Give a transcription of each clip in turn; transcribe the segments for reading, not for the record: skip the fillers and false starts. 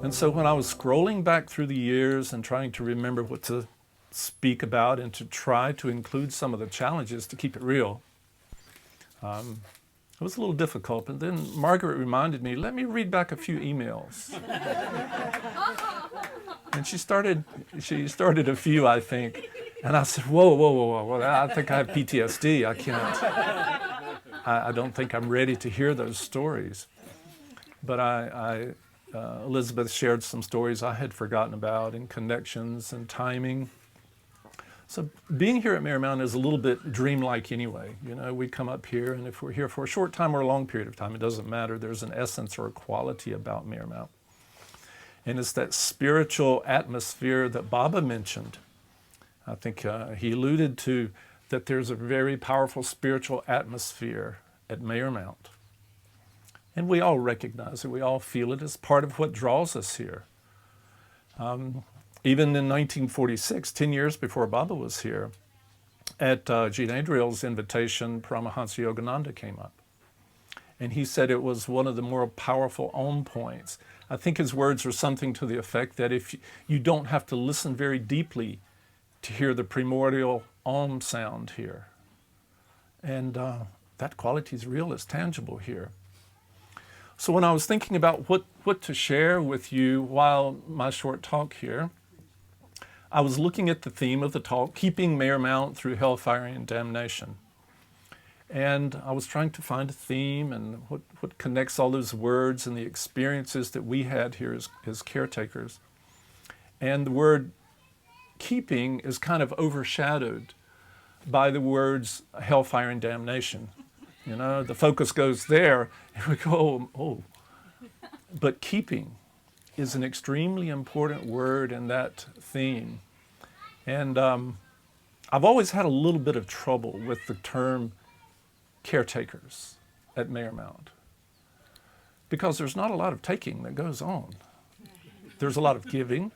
And so when I was scrolling back through the years and trying to remember what to speak about and to try to include some of the challenges to keep it real, it was a little difficult. But then Margaret reminded me, let me read back a few emails. And she started a few, I think. And I said, whoa, I think I have PTSD. I can't, I don't think I'm ready to hear those stories. But Elizabeth shared some stories I had forgotten about, and connections and timing. So being here at Marymount is a little bit dreamlike anyway. You know, we come up here, and if we're here for a short time or a long period of time, it doesn't matter. There's an essence or a quality about Marymount. And it's that spiritual atmosphere that Baba mentioned. I think he alluded to that there's a very powerful spiritual atmosphere at Marymount. And we all recognize it, we all feel it as part of what draws us here. Even in 1946, 10 years before Baba was here, at Jean Adriel's invitation, Paramahansa Yogananda came up. And he said it was one of the more powerful Om points. I think his words were something to the effect that if you don't have to listen very deeply to hear the primordial Om sound here. And that quality is real, it's tangible here. So when I was thinking about what to share with you while my short talk here, I was looking at the theme of the talk, Keeping Marymount Through Hellfire and Damnation. And I was trying to find a theme and what connects all those words and the experiences that we had here as caretakers. And the word keeping is kind of overshadowed by the words hellfire and damnation. You know, the focus goes there, and we go, oh. But keeping is an extremely important word in that theme. And I've always had a little bit of trouble with the term caretakers at Marymount, because there's not a lot of taking that goes on. There's a lot of giving,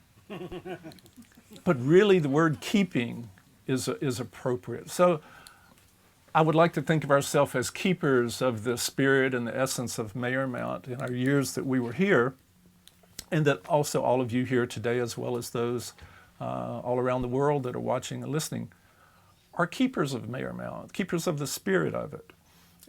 but really the word keeping is appropriate. So I would like to think of ourselves as keepers of the spirit and the essence of Marymount in our years that we were here, and that also all of you here today, as well as those all around the world that are watching and listening, are keepers of Marymount, keepers of the spirit of it.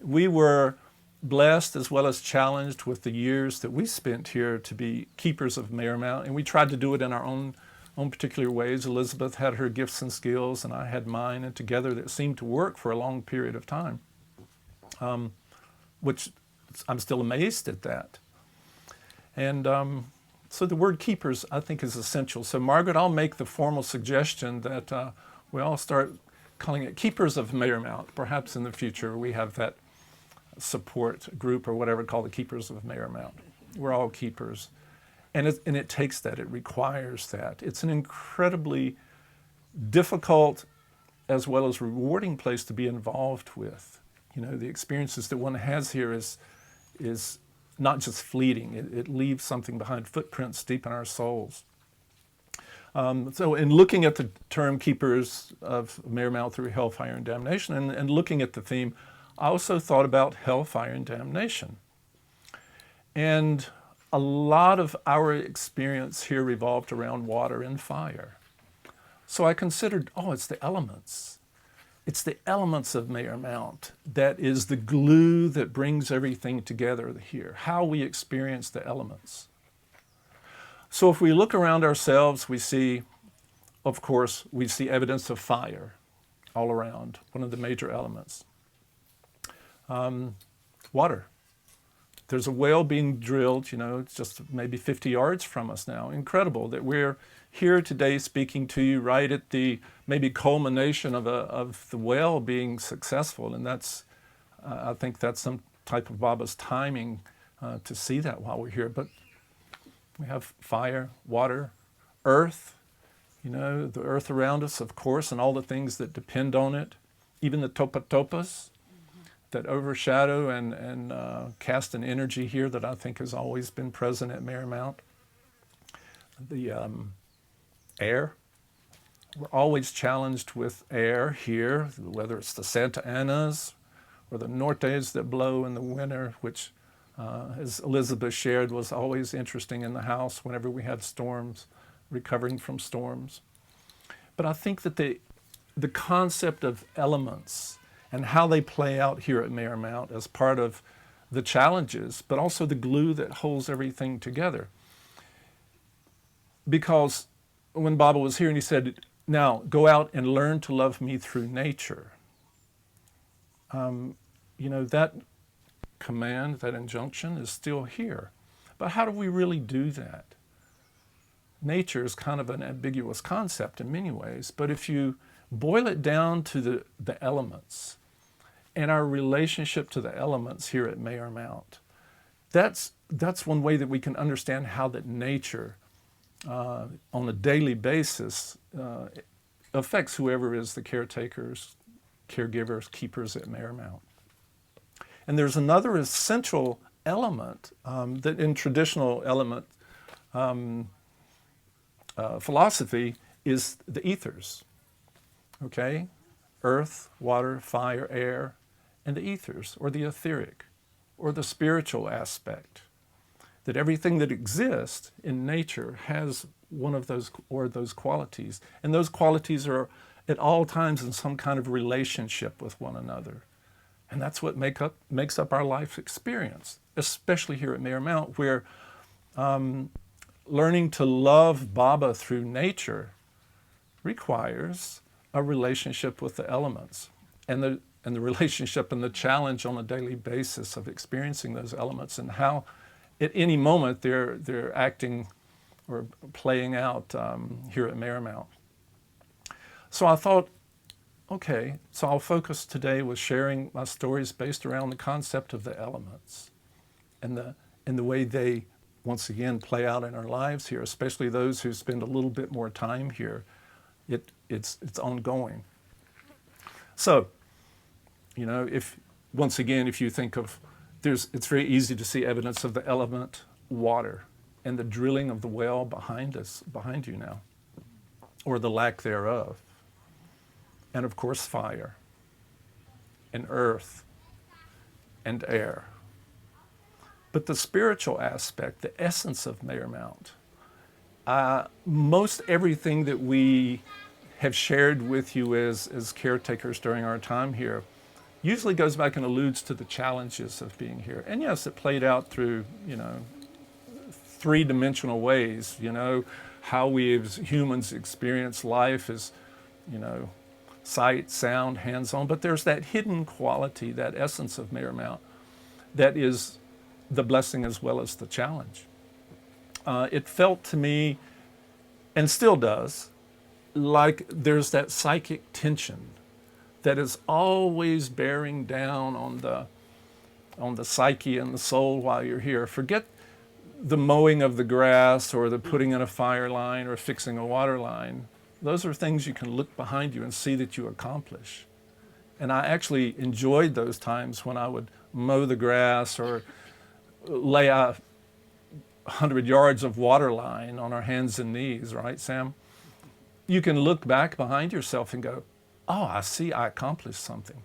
We were blessed as well as challenged with the years that we spent here to be keepers of Marymount, and we tried to do it in our own particular ways. Elizabeth had her gifts and skills, and I had mine, and together that seemed to work for a long period of time, which I'm still amazed at that. And so the word keepers, I think, is essential. So Margaret, I'll make the formal suggestion that we all start calling it Keepers of Marymount. Perhaps in the future we have that support group or whatever called the Keepers of Marymount. We're all keepers. And it takes that, it requires that. It's an incredibly difficult as well as rewarding place to be involved with. You know, the experiences that one has here is not just fleeting, it leaves something behind, footprints deep in our souls. So in looking at the term Keepers of Marymount Through Hellfire and Damnation, and looking at the theme, I also thought about hellfire and damnation. And a lot of our experience here revolved around water and fire. So I considered, it's the elements. It's the elements of Marymount that is the glue that brings everything together here, how we experience the elements. So if we look around ourselves, we see, of course, we see evidence of fire all around, one of the major elements. Water. There's a well being drilled, it's just maybe 50 yards from us now. Incredible that we're here today speaking to you right at the maybe culmination of the well being successful. And that's, I think that's some type of Baba's timing to see that while we're here. But we have fire, water, earth, the earth around us, of course, and all the things that depend on it, even the topa-topas that overshadow and cast an energy here that I think has always been present at Marymount. The air. We're always challenged with air here, whether it's the Santa Anas or the nortes that blow in the winter, which as Elizabeth shared, was always interesting in the house whenever we had storms, recovering from storms. But I think that the concept of elements and how they play out here at Mayor Mount as part of the challenges, but also the glue that holds everything together. Because when Baba was here and he said, now go out and learn to love me through nature, that command, that injunction is still here. But how do we really do that? Nature is kind of an ambiguous concept in many ways, but if you boil it down to the elements and our relationship to the elements here at Mayor Mount, that's one way that we can understand how that nature on a daily basis affects whoever is the caretakers, caregivers, keepers at Mayor Mount. And there's another essential element that in traditional element philosophy is the ethers, okay? Earth, water, fire, air, and the ethers, or the etheric, or the spiritual aspect. That everything that exists in nature has one of those, or those qualities. And those qualities are at all times in some kind of relationship with one another. And that's what makes up our life experience, especially here at Mayor Mount, where learning to love Baba through nature requires a relationship with the elements and the relationship and the challenge on a daily basis of experiencing those elements and how at any moment they're acting or playing out here at Mayor Mount. So I thought, okay, so I'll focus today with sharing my stories based around the concept of the elements and the way they once again play out in our lives here, especially those who spend a little bit more time here. It's ongoing. So, if you think of, it's very easy to see evidence of the element water and the drilling of the well behind you now, or the lack thereof. And of course fire, and earth, and air. But the spiritual aspect, the essence of Mayor Mount, most everything that we have shared with you as caretakers during our time here usually goes back and alludes to the challenges of being here. And yes, it played out through, three-dimensional ways, how we as humans experience life as, sight, sound, hands-on, but there's that hidden quality, that essence of Mayor Mount, that is the blessing as well as the challenge. It felt to me, and still does, like there's that psychic tension that is always bearing down on the psyche and the soul while you're here. Forget the mowing of the grass or the putting in a fire line or fixing a water line. Those are things you can look behind you and see that you accomplish. And I actually enjoyed those times when I would mow the grass or lay 100 yards of water line on our hands and knees, right, Sam? You can look back behind yourself and go, oh, I see I accomplished something.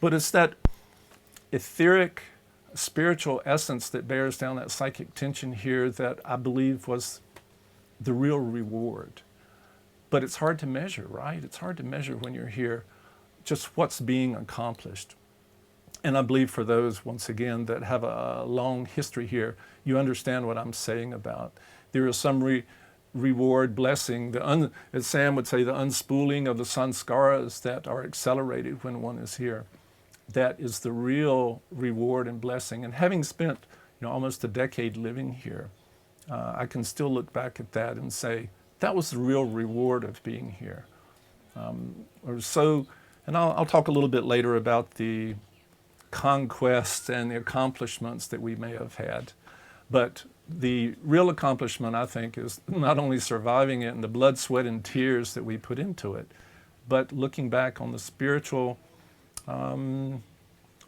But it's that etheric, spiritual essence that bears down that psychic tension here that I believe was the real reward. But it's hard to measure, right? It's hard to measure when you're here just what's being accomplished. And I believe for those, once again, that have a long history here, you understand what I'm saying about. There is some reward, blessing, as Sam would say, the unspooling of the sanskaras that are accelerated when one is here. That is the real reward and blessing. And having spent almost a decade living here, I can still look back at that and say, that was the real reward of being here. And I'll talk a little bit later about the conquests and the accomplishments that we may have had. But the real accomplishment, I think, is not only surviving it and the blood, sweat, and tears that we put into it, but looking back on the spiritual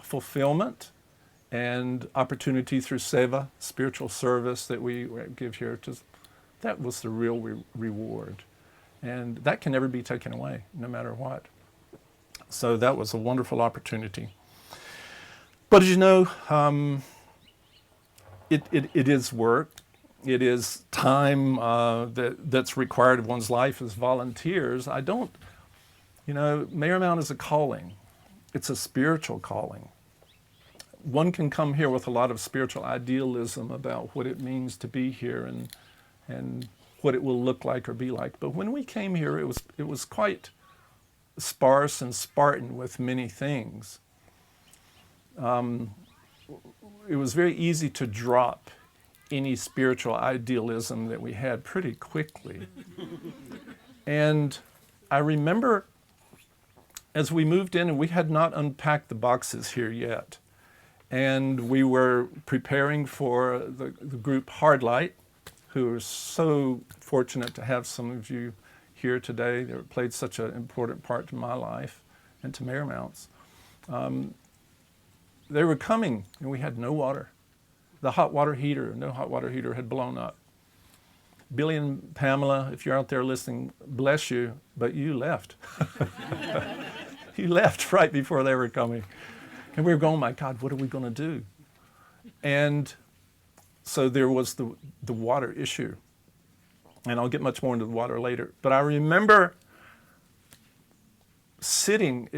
fulfillment and opportunity through seva, spiritual service that we give here. That was the real reward. And that can never be taken away, no matter what. So that was a wonderful opportunity. But as you know, it is work. It is time that's required of one's life as volunteers. Marymount is a calling. It's a spiritual calling. One can come here with a lot of spiritual idealism about what it means to be here and what it will look like or be like. But when we came here, it was quite sparse and Spartan with many things. It was very easy to drop any spiritual idealism that we had pretty quickly. And I remember as we moved in, and we had not unpacked the boxes here yet, and we were preparing for the group Hardlight, who are so fortunate to have some of you here today. They played such an important part in my life and to Marymount's. They were coming, and we had no water. No hot water heater had blown up. Billy and Pamela, if you're out there listening, bless you, but you left. You left right before they were coming. And we were going, my God, what are we going to do? And so there was the water issue. And I'll get much more into the water later. But I remember sitting,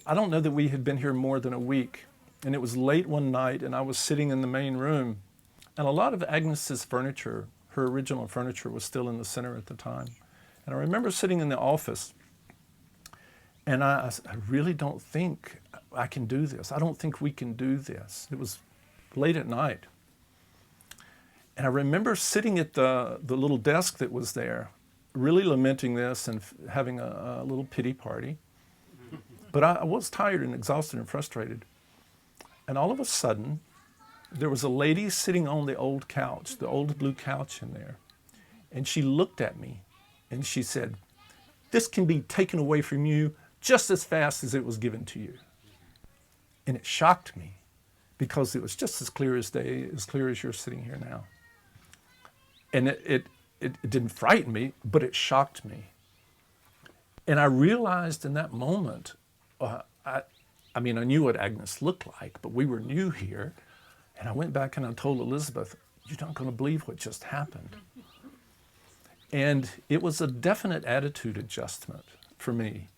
I don't know that we had been here more than a week. And it was late one night, and I was sitting in the main room. And a lot of Agnes's furniture, her original furniture, was still in the center at the time. And I remember sitting in the office, and I really don't think I can do this. I don't think we can do this. It was late at night. And I remember sitting at the little desk that was there, really lamenting this and having a little pity party. But I was tired and exhausted and frustrated. And all of a sudden, there was a lady sitting on the old couch, the old blue couch in there. And she looked at me and she said, "This can be taken away from you just as fast as it was given to you." And it shocked me because it was just as clear as day, as clear as you're sitting here now. And it didn't frighten me, but it shocked me. And I realized in that moment, I knew what Agnes looked like, but we were new here. And I went back and I told Elizabeth, "You're not going to believe what just happened." And it was a definite attitude adjustment for me.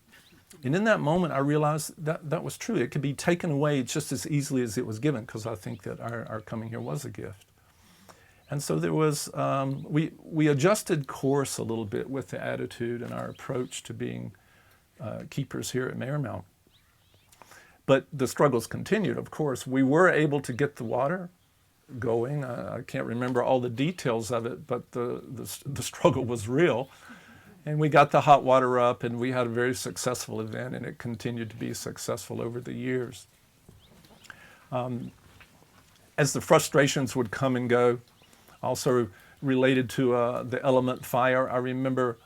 And in that moment, I realized that was true. It could be taken away just as easily as it was given, because I think that our coming here was a gift. And so there was, we adjusted course a little bit with the attitude and our approach to being keepers here at Marymount. But the struggles continued, of course. We were able to get the water going. I can't remember all the details of it, but the struggle was real. And we got the hot water up, and we had a very successful event, and it continued to be successful over the years. As the frustrations would come and go, also related to the element fire, I remember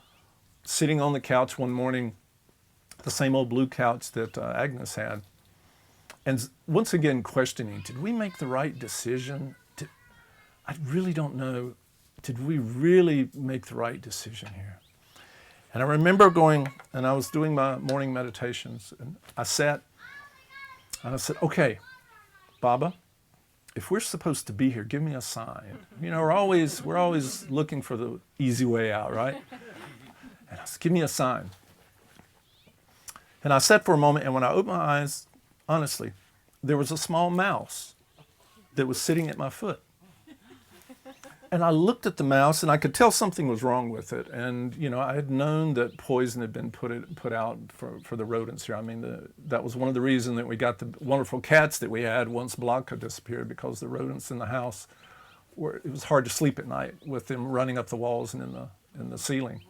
sitting on the couch one morning, the same old blue couch that Agnes had, and once again questioning, did we make the right decision? I really don't know. Did we really make the right decision here? And I remember going, and I was doing my morning meditations, and I sat, and I said, "Okay, Baba, if we're supposed to be here, give me a sign." You know, we're always looking for the easy way out, right? And I said, "Give me a sign." And I sat for a moment, and when I opened my eyes, honestly, there was a small mouse that was sitting at my foot. And I looked at the mouse, and I could tell something was wrong with it. And, you know, I had known that poison had been put out for the rodents here. I mean, that was one of the reasons that we got the wonderful cats that we had once Blanca disappeared, because the rodents in the house it was hard to sleep at night with them running up the walls and in the ceiling.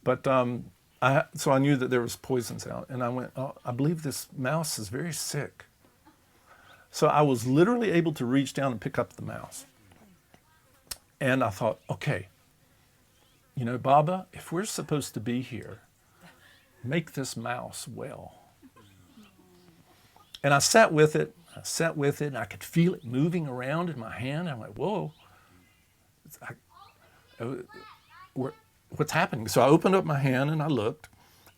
But so I knew that there was poisons out. And I went, "Oh, I believe this mouse is very sick." So I was literally able to reach down and pick up the mouse. And I thought, okay, you know, Baba, if we're supposed to be here, make this mouse well. And I sat with it, and I could feel it moving around in my hand. I'm like, whoa, what's happening? So I opened up my hand and I looked,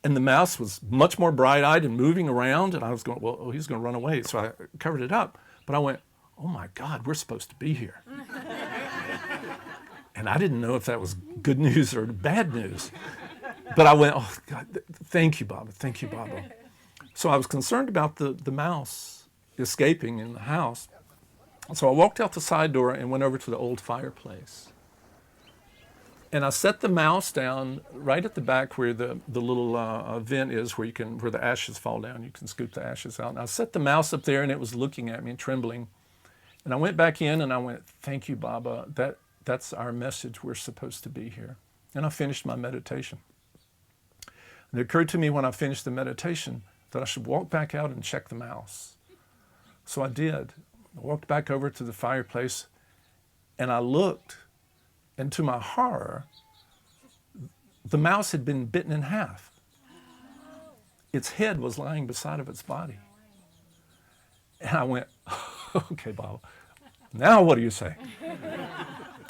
and the mouse was much more bright-eyed and moving around, and I was going, well, he's going to run away. So I covered it up. But I went, oh my God, we're supposed to be here. And I didn't know if that was good news or bad news. But I went, oh God, thank you, Baba, thank you, Baba. So I was concerned about the mouse escaping in the house. So I walked out the side door and went over to the old fireplace. And I set the mouse down right at the back where the little vent is where the ashes fall down. You can scoop the ashes out. And I set the mouse up there and it was looking at me and trembling. And I went back in and I went, thank you, Baba. That's our message. We're supposed to be here. And I finished my meditation. And it occurred to me when I finished the meditation that I should walk back out and check the mouse. So I did. I walked back over to the fireplace and I looked, and to my horror, the mouse had been bitten in half. Its head was lying beside of its body. And I went, okay, Bob, now what do you say?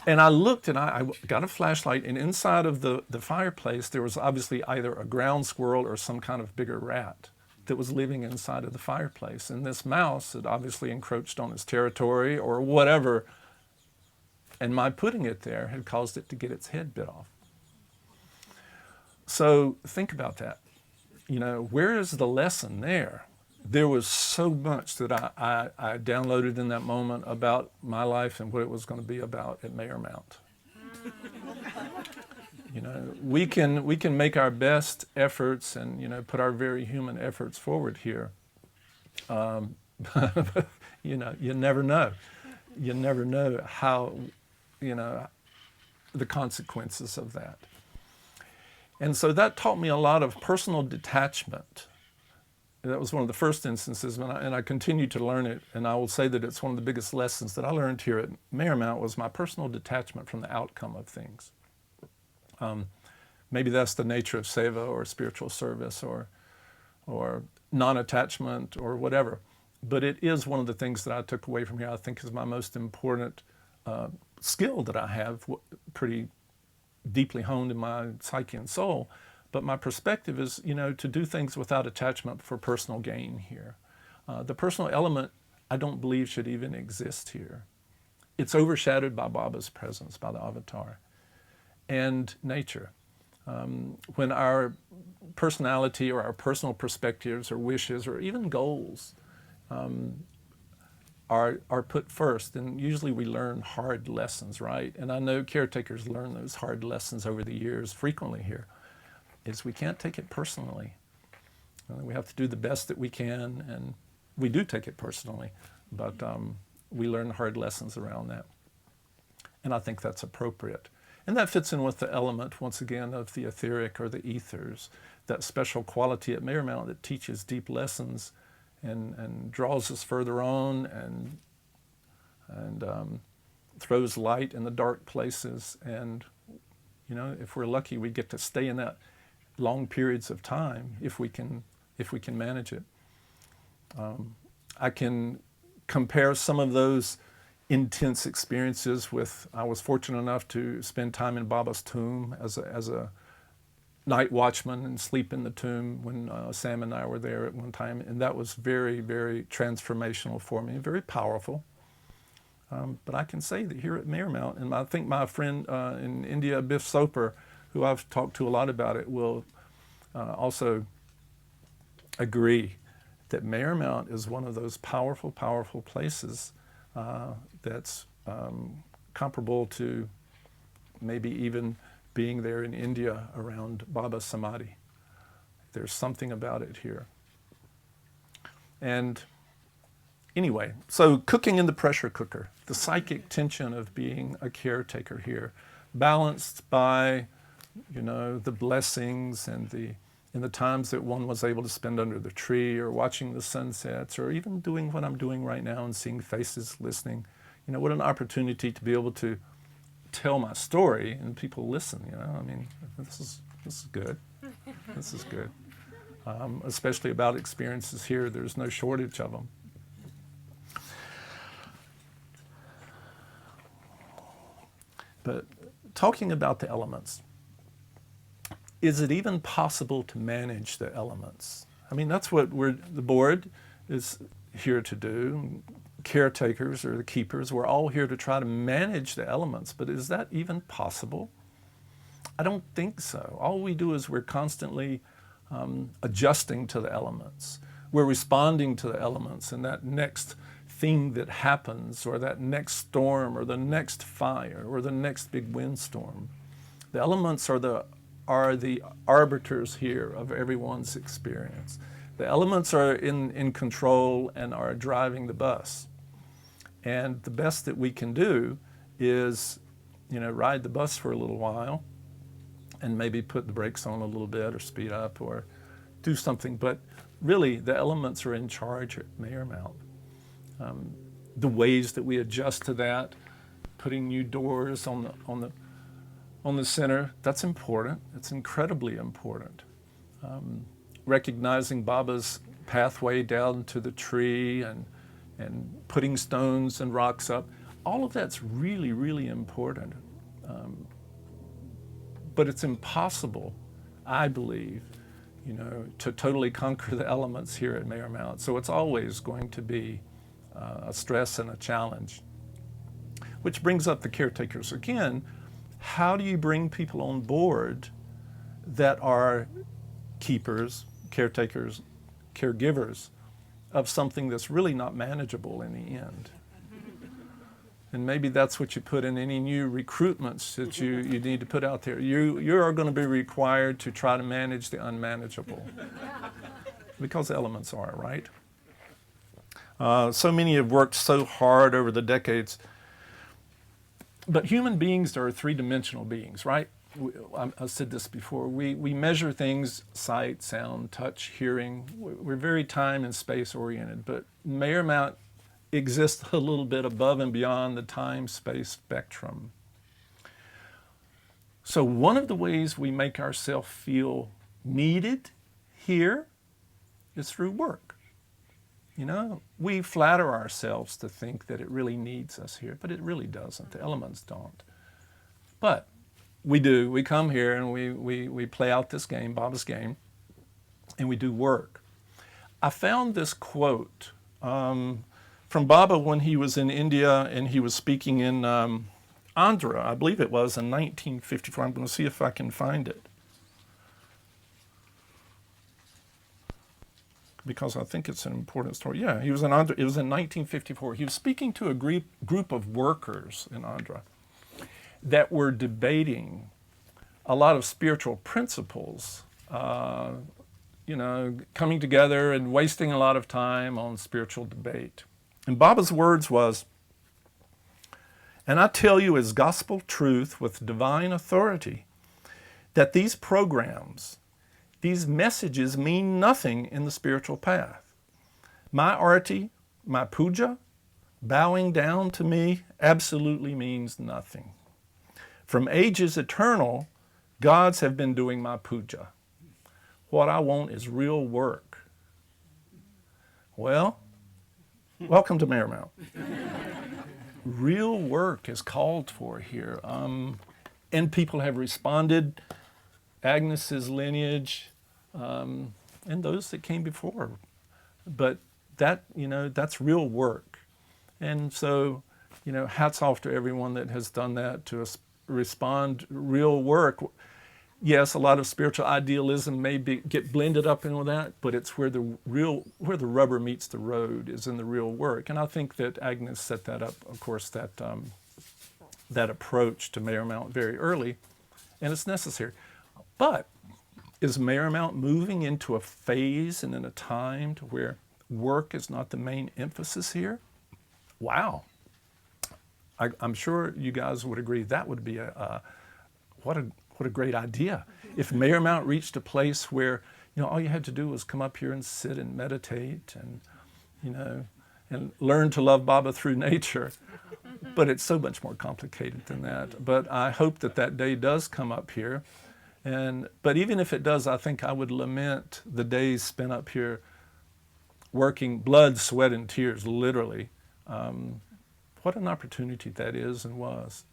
And I looked and I got a flashlight, and inside of the fireplace there was obviously either a ground squirrel or some kind of bigger rat that was living inside of the fireplace. And this mouse had obviously encroached on its territory or whatever, and my putting it there had caused it to get its head bit off. So think about that. You know, where is the lesson there? There was so much that I downloaded in that moment about my life and what it was going to be about at Mayor Mount. You know, we can make our best efforts and, you know, put our very human efforts forward here. You know, you never know. You never know how, you know, the consequences of that. And so that taught me a lot of personal detachment. That was one of the first instances, and I continue to learn it, and I will say that it's one of the biggest lessons that I learned here at Mayor Mount was my personal detachment from the outcome of things. Maybe that's the nature of seva or spiritual service or non-attachment or whatever, but it is one of the things that I took away from here I think is my most important skill that I have, pretty deeply honed in my psyche and soul. But my perspective is, you know, to do things without attachment for personal gain here. The personal element, I don't believe should even exist here. It's overshadowed by Baba's presence, by the avatar, and nature. When our personality or our personal perspectives or wishes or even goals are put first, and usually we learn hard lessons, right? And I know caretakers learn those hard lessons over the years frequently here. Is we can't take it personally. We have to do the best that we can, and we do take it personally, but we learn hard lessons around that. And I think that's appropriate. And that fits in with the element, once again, of the etheric or the ethers, that special quality at Mayor Mount that teaches deep lessons and draws us further on and throws light in the dark places. And, you know, if we're lucky, we get to stay in that long periods of time if we can manage it. I can compare some of those intense experiences with, I was fortunate enough to spend time in Baba's tomb as a night watchman and sleep in the tomb when Sam and I were there at one time, and that was very, very transformational for me, very powerful. But I can say that here at Mayor Mount, and I think my friend in India, Biff Soper, who I've talked to a lot about it, will also agree that Mayor Mount is one of those powerful, powerful places that's comparable to maybe even being there in India around Baba's Samadhi. There's something about it here. And anyway, so cooking in the pressure cooker, the psychic tension of being a caretaker here, balanced by, you know, the blessings and the times that one was able to spend under the tree or watching the sunsets or even doing what I'm doing right now and seeing faces, listening. You know, what an opportunity to be able to tell my story and people listen, you know. I mean, this is good. This is good. Especially about experiences here. There's no shortage of them. But talking about the elements, is it even possible to manage the elements? I mean, that's what the board is here to do, caretakers or the keepers. We're all here to try to manage the elements, but is that even possible? I don't think so. All we do is we're constantly adjusting to the elements. We're responding to the elements and that next thing that happens, or that next storm, or the next fire, or the next big windstorm. The elements are the arbiters here of everyone's experience. The elements are in control and are driving the bus. And the best that we can do is, ride the bus for a little while and maybe put the brakes on a little bit or speed up or do something. But really, the elements are in charge at Mayermount. The ways that we adjust to that, putting new doors on the center, that's important. It's incredibly important. Recognizing Baba's pathway down to the tree and putting stones and rocks up, all of that's really, really important. But it's impossible, I believe, to totally conquer the elements here at Mayermount. So it's always going to be a stress and a challenge. Which brings up the caretakers again. How do you bring people on board that are keepers, caretakers, caregivers of something that's really not manageable in the end? And maybe that's what you put in any new recruitments that you need to put out there. You are going to be required to try to manage the unmanageable. Because elements are, right? So many have worked so hard over the decades. But human beings are three-dimensional beings, right? I said this before. We measure things, sight, sound, touch, hearing. We're very time and space oriented. But Mayermount exists a little bit above and beyond the time-space spectrum. So one of the ways we make ourselves feel needed here is through work. We flatter ourselves to think that it really needs us here, but it really doesn't. The elements don't. But we do. We come here and we play out this game, Baba's game, and we do work. I found this quote from Baba when he was in India and he was speaking in Andhra, I believe it was, in 1954. I'm going to see if I can find it, because I think it's an important story. Yeah, he was in Andhra. It was in 1954. He was speaking to a group of workers in Andhra that were debating a lot of spiritual principles, coming together and wasting a lot of time on spiritual debate. And Baba's words was, "And I tell you as gospel truth with divine authority that these programs, these messages mean nothing in the spiritual path. My arati, my puja, bowing down to me absolutely means nothing. From ages eternal, gods have been doing my puja. What I want is real work." Well, welcome to Mayermount. Real work is called for here. And people have responded. Agnes's lineage, and those that came before. But that's real work. And so, hats off to everyone that has done that to respond real work. Yes, a lot of spiritual idealism may get blended up in with that, but it's where the rubber meets the road is in the real work. And I think that Agnes set that up, of course, that approach to Mayermount very early, and it's necessary. But is Mayermount moving into a phase and in a time to where work is not the main emphasis here? Wow. I'm sure you guys would agree that would be what a great idea. If Mayermount reached a place where all you had to do was come up here and sit and meditate and learn to love Baba through nature. But it's so much more complicated than that. But I hope that day does come up here. But even if it does, I think I would lament the days spent up here working, blood, sweat, and tears, literally. What an opportunity that is and was.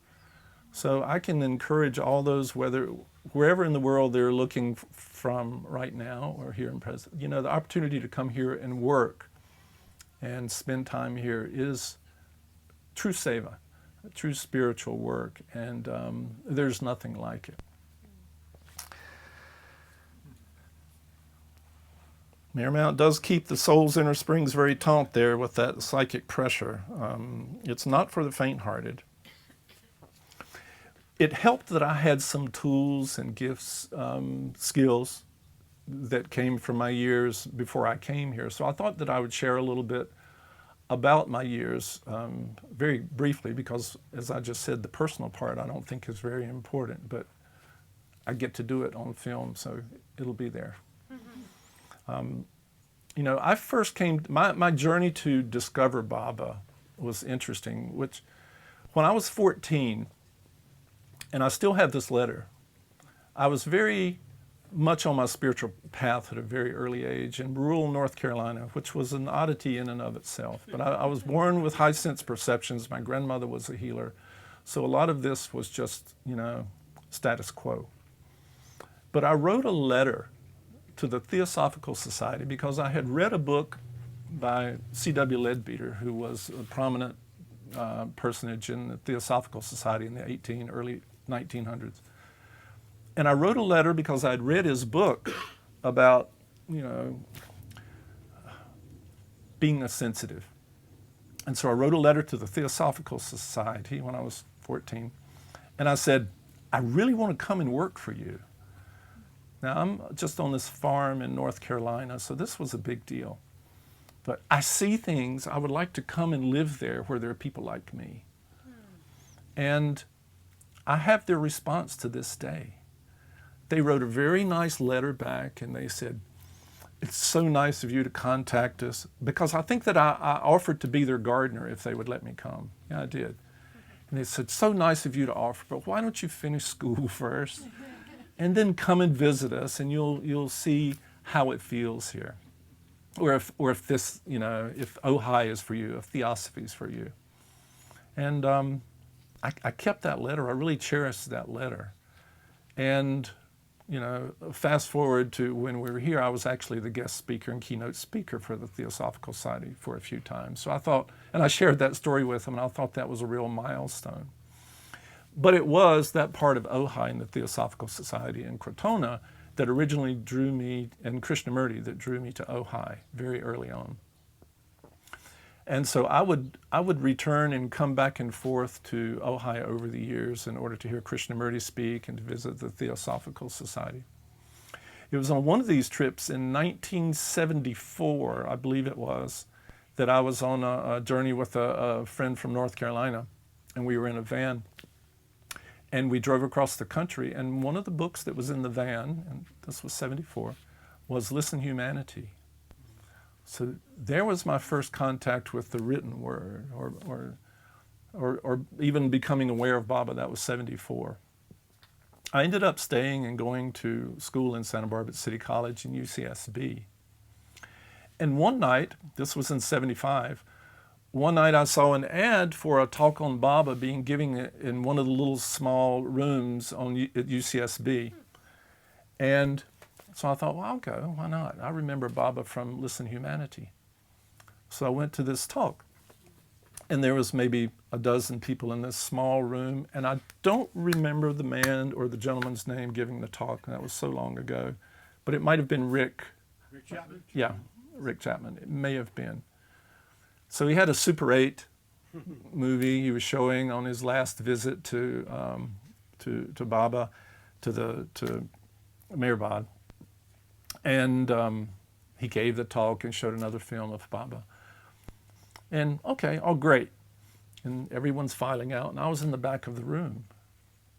So I can encourage all those, wherever in the world they're looking from right now or here in present, the opportunity to come here and work and spend time here is true seva, true spiritual work, and there's nothing like it. Marymount does keep the soul's inner springs very taut there with that psychic pressure. It's not for the faint-hearted. It helped that I had some tools and gifts, skills that came from my years before I came here. So I thought that I would share a little bit about my years very briefly, because as I just said, the personal part I don't think is very important, but I get to do it on film, so it'll be there. You know, I first came, my journey to discover Baba was interesting, which when I was 14, and I still have this letter, I was very much on my spiritual path at a very early age in rural North Carolina, which was an oddity in and of itself. But I was born with high sense perceptions. My grandmother was a healer. So a lot of this was just, you know, status quo. But I wrote a letter to the Theosophical Society because I had read a book by C.W. Leadbeater, who was a prominent personage in the Theosophical Society in the early 1900s. And I wrote a letter because I'd read his book about, you know, being a sensitive. And so I wrote a letter to the Theosophical Society when I was 14. And I said, I really want to come and work for you. Now, I'm just on this farm in North Carolina, so this was a big deal. But I see things, I would like to come and live there where there are people like me. And I have their response to this day. They wrote a very nice letter back, and they said, it's so nice of you to contact us, because I think that I offered to be their gardener if they would let me come. Yeah, I did. And they said, so nice of you to offer, but why don't you finish school first? And then come and visit us, and you'll see how it feels here. Or if this, you know, if Ojai is for you, if Theosophy is for you. And I kept that letter. I really cherished that letter. And, you know, fast forward to when we were here, I was actually the guest speaker and keynote speaker for the Theosophical Society for a few times. So I thought, and I shared that story with them, and I thought that was a real milestone. But it was that part of Ojai in the Theosophical Society in Crotona that originally drew me, and Krishnamurti, that drew me to Ojai very early on. And so I would return and come back and forth to Ojai over the years in order to hear Krishnamurti speak and to visit the Theosophical Society. It was on one of these trips in 1974, I believe it was, that I was on a journey with a friend from North Carolina, and we were in a van. And we drove across the country, and one of the books that was in the van, and this was 74, was Listen Humanity. So there was my first contact with the written word, or even becoming aware of Baba. That was 74. I ended up staying and going to school in Santa Barbara City College in UCSB. And one night, this was in 75, one night I saw an ad for a talk on Baba being given in one of the little small rooms at UCSB. And so I thought, well, I'll go, why not? I remember Baba from Listen Humanity. So I went to this talk. And there was maybe a dozen people in this small room, and I don't remember the man or the gentleman's name giving the talk. That was so long ago. But it might have been Rick. Rick Chapman? Yeah, Rick Chapman. It may have been. So he had a Super 8 movie he was showing on his last visit to Baba, to Meherbad. And he gave the talk and showed another film of Baba. And okay, all great. And everyone's filing out, and I was in the back of the room.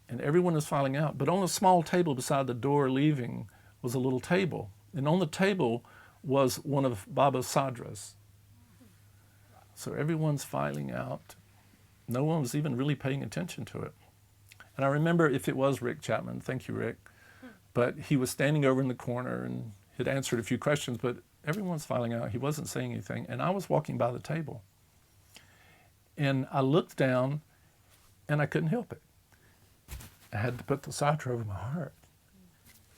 And everyone is filing out, but on a small table beside the door leaving was a little table. And on the table was one of Baba's sadras. So everyone's filing out. No one was even really paying attention to it. And I remember, if it was Rick Chapman, thank you, Rick, but he was standing over in the corner and had answered a few questions, but everyone's filing out. He wasn't saying anything. And I was walking by the table. And I looked down, and I couldn't help it. I had to put the sadra over my heart.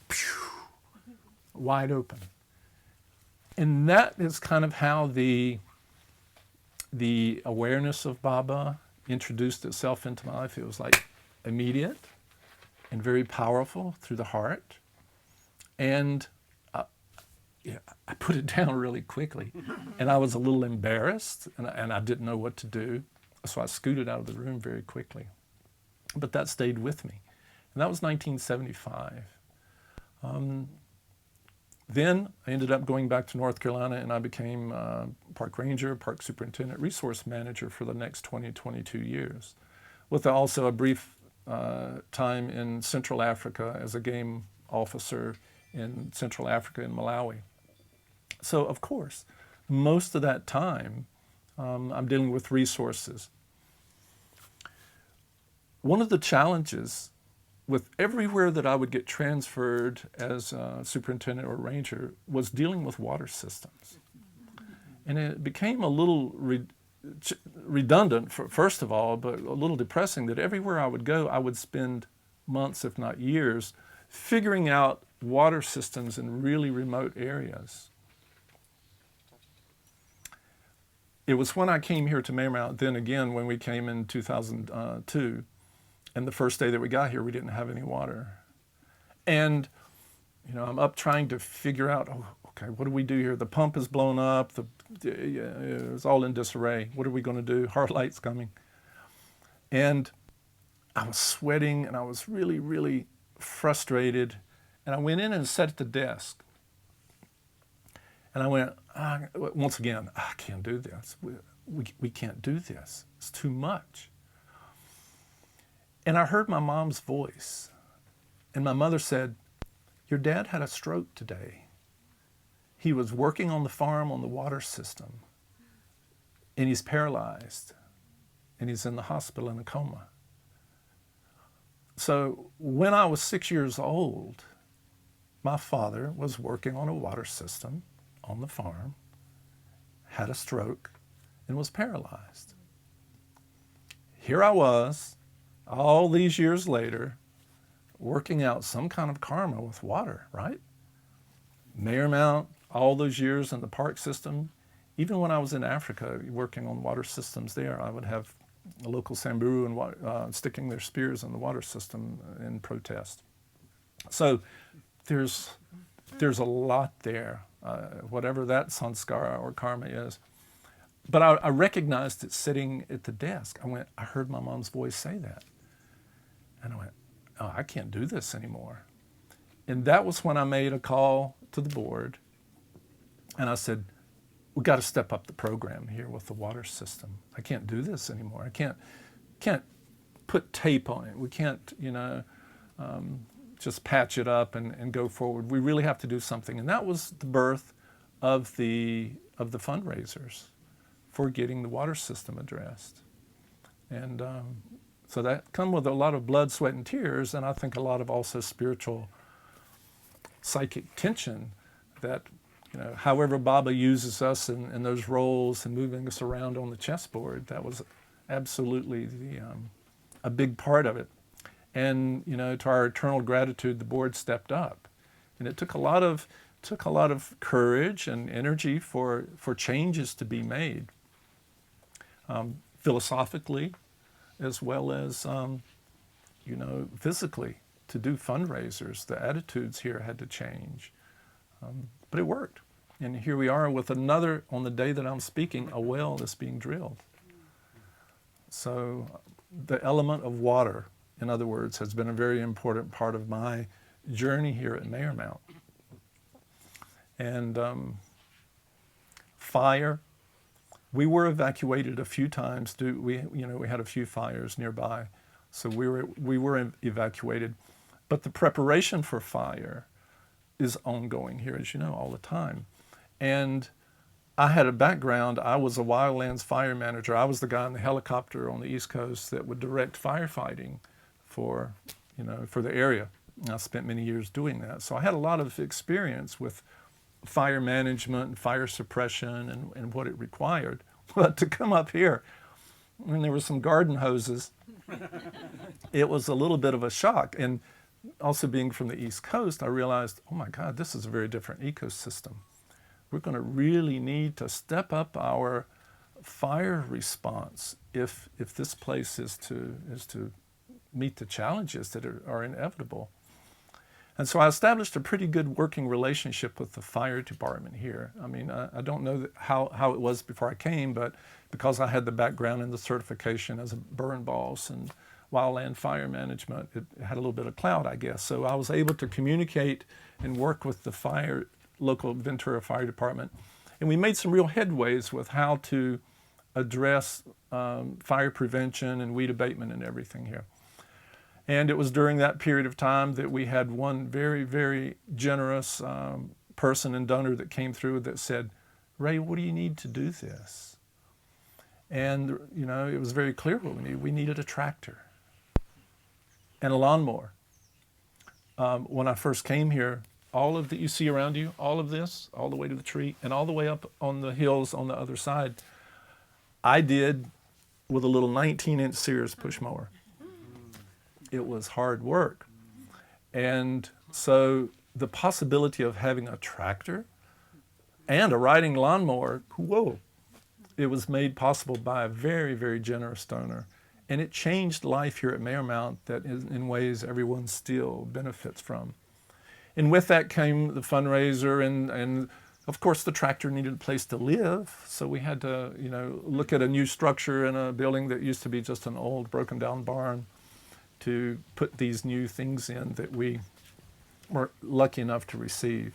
Pew! Wide open. And that is kind of how the the awareness of Baba introduced itself into my life. It was like immediate and very powerful through the heart. And yeah, I put it down really quickly. And I was a little embarrassed, and I didn't know what to do. So I scooted out of the room very quickly. But that stayed with me. And that was 1975. Then I ended up going back to North Carolina, and I became park ranger, park superintendent, resource manager for the next 22 years, with also a brief time in Central Africa as a game officer in Central Africa and Malawi. So, of course, most of that time, I'm dealing with resources. One of the challenges with everywhere that I would get transferred as a superintendent or ranger was dealing with water systems. And it became a little redundant, first of all, but a little depressing that everywhere I would go, I would spend months, if not years, figuring out water systems in really remote areas. It was when I came here to Marymount, then again when we came in 2002, and the first day that we got here, we didn't have any water. And, you know, I'm up trying to figure out, oh, okay, what do we do here? The pump is blown up. It's all in disarray. What are we going to do? Hard light's coming. And I was sweating, and I was really, really frustrated. And I went in and sat at the desk. And I went, once again, I can't do this. We can't do this. It's too much. And I heard my mom's voice. And my mother said, your dad had a stroke today. He was working on the farm on the water system. And he's paralyzed. And he's in the hospital in a coma. So when I was 6 years old, my father was working on a water system on the farm, had a stroke, and was paralyzed. Here I was, all these years later, working out some kind of karma with water, right? Marymount, all those years in the park system. Even when I was in Africa working on water systems there, I would have a local Samburu and sticking their spears in the water system in protest. So there's a lot there, whatever that sanskara or karma is. But I recognized it sitting at the desk. I heard my mom's voice say that. And I went, oh, I can't do this anymore. And that was when I made a call to the board. And I said, we got to step up the program here with the water system. I can't do this anymore. I can't put tape on it. We can't, just patch it up and go forward. We really have to do something. And that was the birth of the fundraisers for getting the water system addressed. And so that come with a lot of blood, sweat, and tears, and I think a lot of also spiritual, psychic tension that, however Baba uses us in those roles and moving us around on the chessboard, that was absolutely a big part of it. And, to our eternal gratitude, the board stepped up. And it took a lot of courage and energy for changes to be made, philosophically, as well as, physically, to do fundraisers. The attitudes here had to change. But it worked. And here we are with another, on the day that I'm speaking, a well that's being drilled. So the element of water, in other words, has been a very important part of my journey here at Marymount. And fire, we were evacuated a few times. We had a few fires nearby, so we were evacuated. But the preparation for fire is ongoing here, as you know, all the time. And I had a background. I was a wildlands fire manager. I was the guy in the helicopter on the East Coast that would direct firefighting for the area. And I spent many years doing that. So I had a lot of experience with fire management and fire suppression and what it required. But to come up here, when there were some garden hoses, it was a little bit of a shock. And also being from the East Coast, I realized, oh my God, this is a very different ecosystem. We're going to really need to step up our fire response if this place is to meet the challenges that are inevitable. And so I established a pretty good working relationship with the fire department here. I mean, I don't know how it was before I came, but because I had the background in the certification as a burn boss and wildland fire management, it had a little bit of clout, I guess. So I was able to communicate and work with the local Ventura Fire Department. And we made some real headways with how to address fire prevention and weed abatement and everything here. And it was during that period of time that we had one very, very generous person and donor that came through that said, "Ray, what do you need to do this?" And, you know, it was very clear what we needed. We needed a tractor and a lawnmower. When I first came here, all of that you see around you, all of this, all the way to the tree, and all the way up on the hills on the other side, I did with a little 19-inch Sears push mower. It was hard work. And so the possibility of having a tractor and a riding lawnmower, whoa, it was made possible by a very, very generous donor. And it changed life here at Marymount that in ways everyone still benefits from. And with that came the fundraiser, and of course the tractor needed a place to live. So we had to, you know, look at a new structure in a building that used to be just an old broken down barn to put these new things in that we were lucky enough to receive.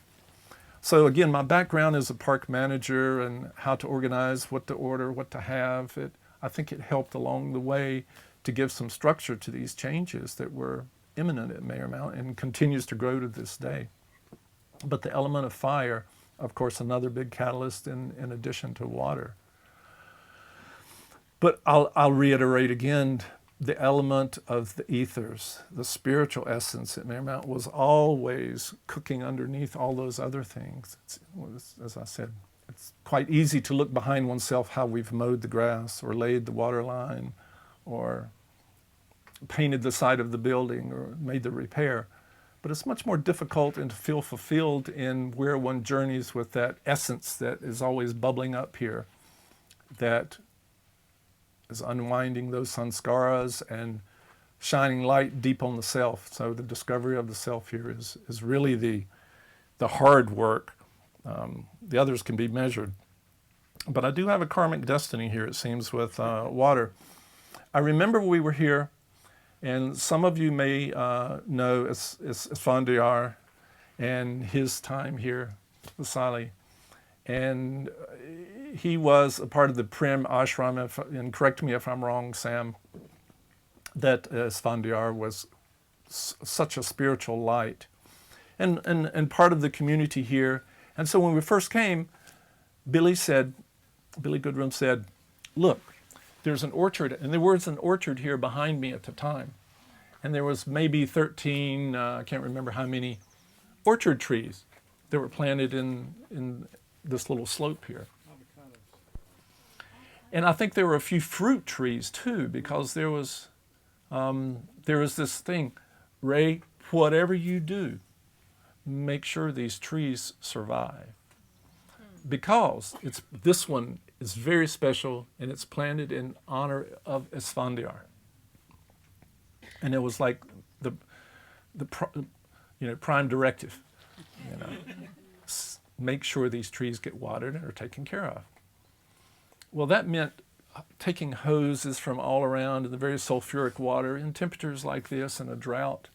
So again, my background as a park manager and how to organize, what to order, what to have, I think it helped along the way to give some structure to these changes that were imminent at Marymount and continues to grow to this day. But the element of fire, of course, another big catalyst in addition to water. But I'll reiterate again, the element of the ethers, the spiritual essence at Marymount was always cooking underneath all those other things. As I said, it's quite easy to look behind oneself how we've mowed the grass or laid the water line or painted the side of the building or made the repair. But it's much more difficult and to feel fulfilled in where one journeys with that essence that is always bubbling up here, that is unwinding those sanskaras and shining light deep on the self. So the discovery of the self here is really the hard work. The others can be measured. But I do have a karmic destiny here, it seems, with water. I remember we were here, and some of you may know Esfandiar and his time here, Vasali. And he was a part of the Prem ashram, and correct me if I'm wrong, Sam, that Esfandiar was such a spiritual light and part of the community here. And so when we first came, Billy Goodrum said, "Look, there's an orchard," and there was an orchard here behind me at the time. And there was maybe 13, I can't remember how many, orchard trees that were planted in this little slope here. And I think there were a few fruit trees too, because there was this thing, Ray, whatever you do, make sure these trees survive. Because this one is very special and it's planted in honor of Esfandiar. And it was like the prime directive, make sure these trees get watered and are taken care of. Well, that meant taking hoses from all around in the very sulfuric water in temperatures like this and a drought.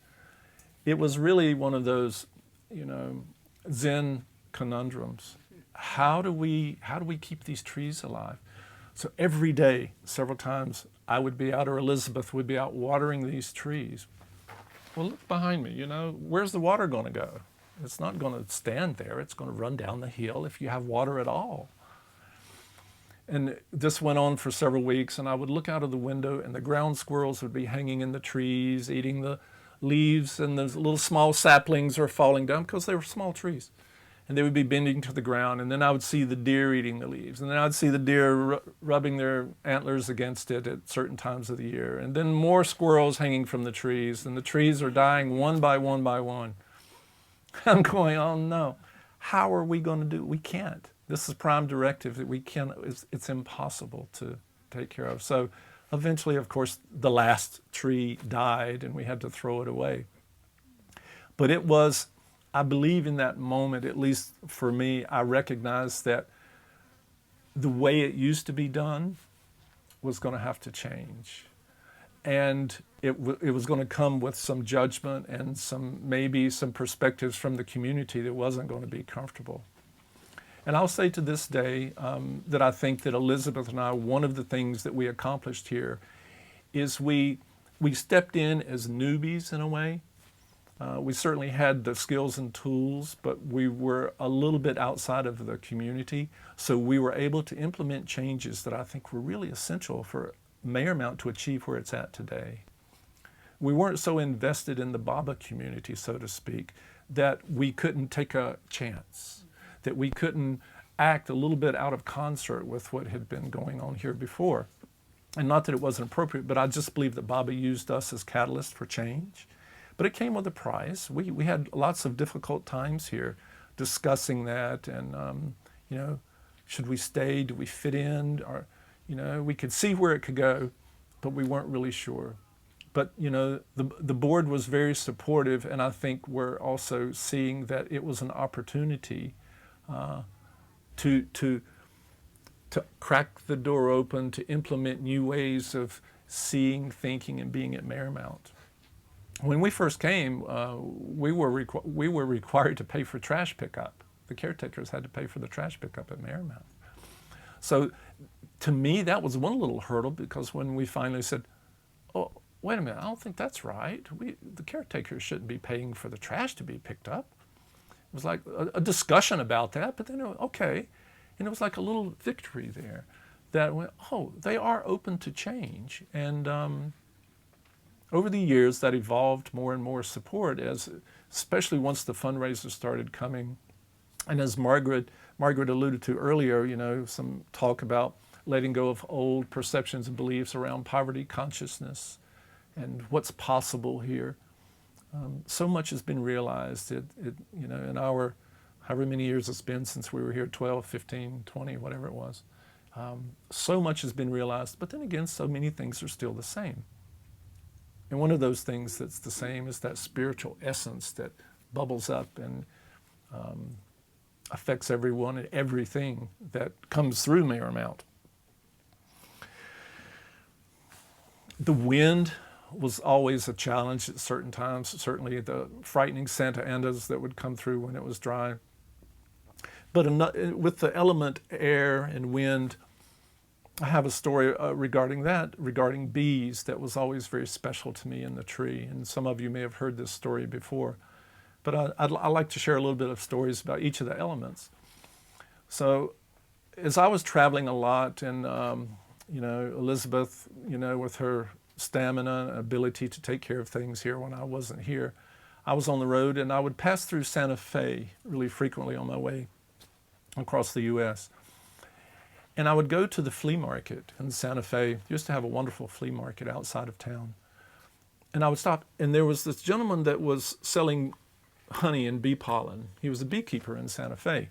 It was really one of those, Zen conundrums. How do we keep these trees alive? So every day, several times, I would be out, or Elizabeth would be out watering these trees. Well, look behind me, where's the water going to go? It's not going to stand there. It's going to run down the hill if you have water at all. And this went on for several weeks, and I would look out of the window, and the ground squirrels would be hanging in the trees, eating the leaves, and those little small saplings are falling down because they were small trees. And they would be bending to the ground, and then I would see the deer eating the leaves, and then I'd see the deer rubbing their antlers against it at certain times of the year, and then more squirrels hanging from the trees, and the trees are dying one by one by one. I'm going, oh no, how are we going to do it? We can't. This is prime directive that it's impossible to take care of. So eventually, of course, the last tree died and we had to throw it away. But it was, I believe in that moment, at least for me, I recognized that the way it used to be done was going to have to change. And it was going to come with some judgment and maybe some perspectives from the community that wasn't going to be comfortable. And I'll say to this day that I think that Elizabeth and I, one of the things that we accomplished here is we stepped in as newbies in a way. We certainly had the skills and tools, but we were a little bit outside of the community. So we were able to implement changes that I think were really essential for Mayor Mount to achieve where it's at today. We weren't so invested in the Baba community, so to speak, that we couldn't take a chance, that we couldn't act a little bit out of concert with what had been going on here before. And not that it wasn't appropriate, but I just believe that Baba used us as catalysts for change. But it came with a price. We had lots of difficult times here discussing that and, should we stay? Do we fit in? Or, we could see where it could go, but we weren't really sure. But, the board was very supportive, and I think we're also seeing that it was an opportunity to crack the door open, to implement new ways of seeing, thinking, and being at Mayor Mount. When we first came, we were required to pay for trash pickup. The caretakers had to pay for the trash pickup at Mayor Mount. So to me, that was one little hurdle, because when we finally said, oh, wait a minute, I don't think that's right. The caretakers shouldn't be paying for the trash to be picked up. It was like a discussion about that, but then, okay. And it was like a little victory there that went, oh, they are open to change. And over the years, that evolved more and more support, especially once the fundraisers started coming. And as Margaret alluded to earlier, some talk about letting go of old perceptions and beliefs around poverty consciousness and what's possible here. So much has been realized. In our, however many years it's been since we were here, 12, 15, 20, whatever it was. So much has been realized, but then again, so many things are still the same. And one of those things that's the same is that spiritual essence that bubbles up and affects everyone and everything that comes through Mayor Mount. The wind was always a challenge at certain times, certainly the frightening Santa Anas that would come through when it was dry. But with the element air and wind, I have a story regarding bees that was always very special to me in the tree. And some of you may have heard this story before. But I'd like to share a little bit of stories about each of the elements. So as I was traveling a lot and, Elizabeth, with her stamina and ability to take care of things here when I wasn't here, I was on the road and I would pass through Santa Fe really frequently on my way across the U.S. And I would go to the flea market in Santa Fe. Used to have a wonderful flea market outside of town. And I would stop, and there was this gentleman that was selling honey and bee pollen. He was a beekeeper in Santa Fe.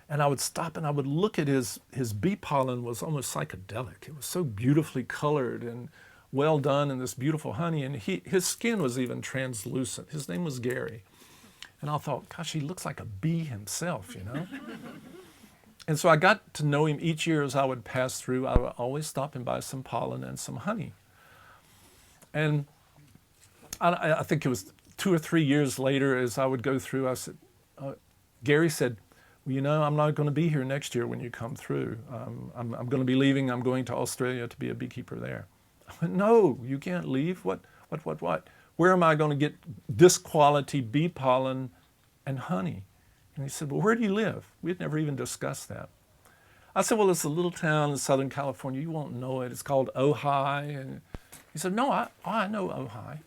And I would stop and I would look at his bee pollen was almost psychedelic. It was so beautifully colored and well done, and this beautiful honey. And his skin was even translucent. His name was Gary. And I thought, gosh, he looks like a bee himself, And so I got to know him each year as I would pass through. I would always stop and buy some pollen and some honey. And I think it was 2 or 3 years later, as I would go through, I said, Gary said, well, I'm not going to be here next year when you come through. I'm going to be leaving. I'm going to Australia to be a beekeeper there. I went, no, you can't leave. What? Where am I going to get this quality bee pollen and honey? And he said, well, where do you live? We had never even discussed that. I said, well, it's a little town in Southern California. You won't know it. It's called Ojai. And he said, no, I know Ojai.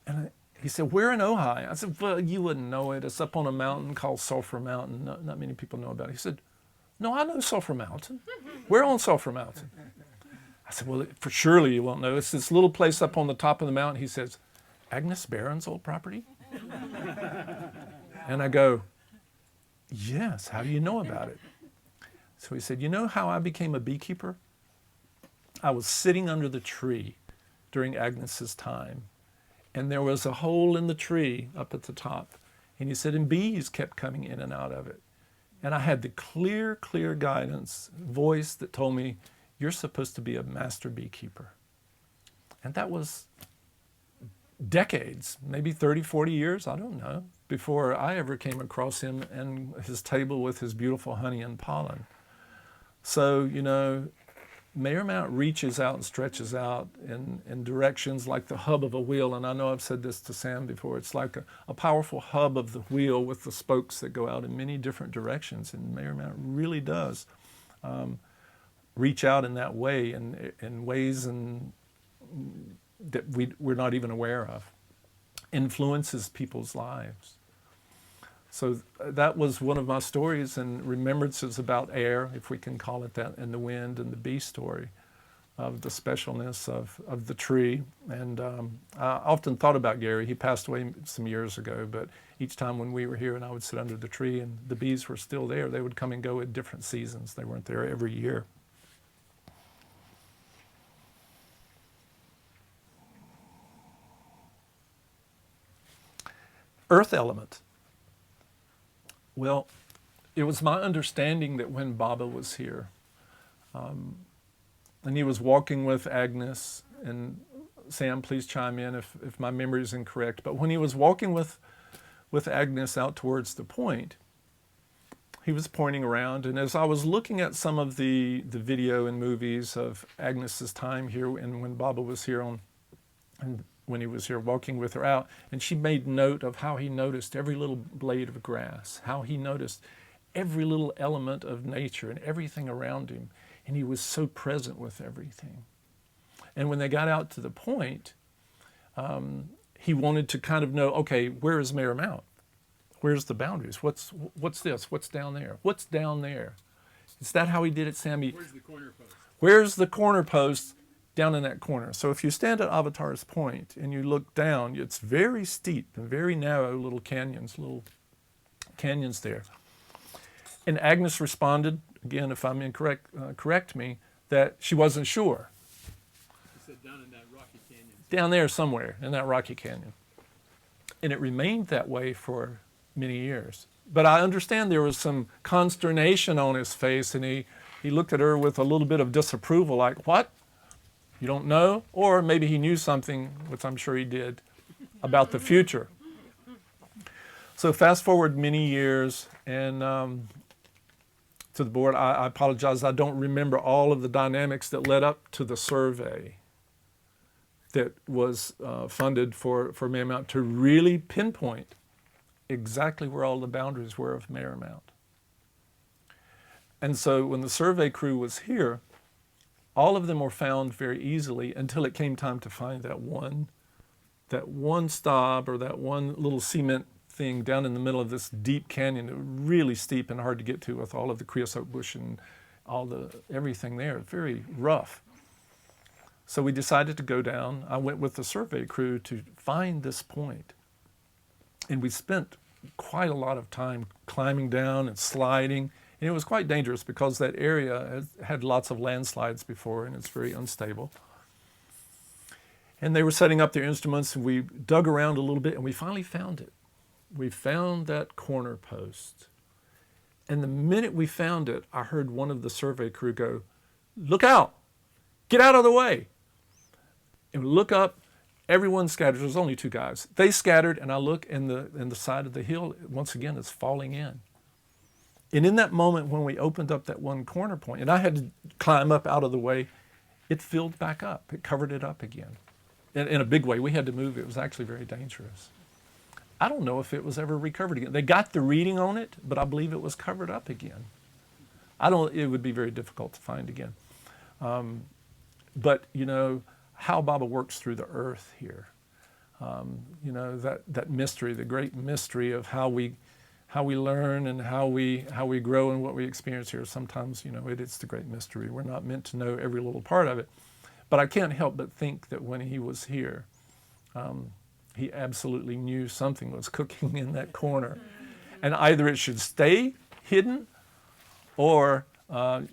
And he said, where in Ojai? I said, well, you wouldn't know it. It's up on a mountain called Sulphur Mountain. Not many people know about it. He said, no, I know Sulphur Mountain. Where on Sulphur Mountain? I said, well, for surely you won't know. It's this little place up on the top of the mountain. He says, Agnes Barron's old property? And I go, Yes, how do you know about it? So he said, you know how I became a beekeeper? I was sitting under the tree during Agnes's time, and there was a hole in the tree up at the top. And he said, and bees kept coming in and out of it. And I had the clear guidance, voice that told me, you're supposed to be a master beekeeper. And that was decades, maybe 30, 40 years, I don't know, before I ever came across him and his table with his beautiful honey and pollen. So, you know, Marymount reaches out and stretches out in directions like the hub of a wheel. And I know I've said this to Sam before. It's like a powerful hub of the wheel with the spokes that go out in many different directions. And Marymount really does reach out in that way, in ways that we're not even aware of. Influences people's lives. So that was one of my stories and remembrances about air, if we can call it that, and the wind and the bee story of the specialness of the tree. And I often thought about Gary. He passed away some years ago, but each time when we were here and I would sit under the tree and the bees were still there, they would come and go at different seasons. They weren't there every year. Earth element. Well, it was my understanding that when Baba was here, and he was walking with Agnes, and Sam, please chime in if my memory is incorrect, but when he was walking with Agnes out towards the point, he was pointing around, and as I was looking at some of the video and movies of Agnes's time here, and when Baba was here and when he was here walking with her out, and she made note of how he noticed every little blade of grass, how he noticed every little element of nature and everything around him, and he was so present with everything. And when they got out to the point, he wanted to kind of know, okay, where is Marymount? Where's the boundaries? What's this? What's down there? What's down there? Is that how he did it, Sammy? Where's the corner post? Where's the corner post? Down in that corner. So if you stand at Avatar's Point and you look down, it's very steep and very narrow little canyons there. And Agnes responded, again, if I'm incorrect, correct me, that she wasn't sure. She said down in that rocky canyon. Down there somewhere in that rocky canyon. And it remained that way for many years. But I understand there was some consternation on his face, and he looked at her with a little bit of disapproval, like, what? You don't know? Or maybe he knew something, which I'm sure he did, about the future. So fast forward many years, and to the board, I apologize, I don't remember all of the dynamics that led up to the survey that was funded for Marymount to really pinpoint exactly where all the boundaries were of Marymount. And so when the survey crew was here, all of them were found very easily until it came time to find that one stop or that one little cement thing down in the middle of this deep canyon, really steep and hard to get to with all of the creosote bush and everything there, very rough. So we decided to go down. I went with the survey crew to find this point. And we spent quite a lot of time climbing down and sliding. And it was quite dangerous because that area has had lots of landslides before and it's very unstable. And they were setting up their instruments and we dug around a little bit and we finally found it. We found that corner post. And the minute we found it, I heard one of the survey crew go, "Look out, get out of the way." And we look up, everyone scattered. There was only two guys. They scattered and I look in the side of the hill, once again, it's falling in. And in that moment when we opened up that one corner point, and I had to climb up out of the way, it filled back up. It covered it up again. In a big way, we had to move. It was actually very dangerous. I don't know if it was ever recovered again. They got the reading on it, but I believe it was covered up again. It would be very difficult to find again. But, you know, how Baba works through the earth here. You know, that mystery, the great mystery of how we learn and how we grow and what we experience here. Sometimes, you know, it's the great mystery. We're not meant to know every little part of it. But I can't help but think that when he was here, he absolutely knew something was cooking in that corner. And either it should stay hidden, or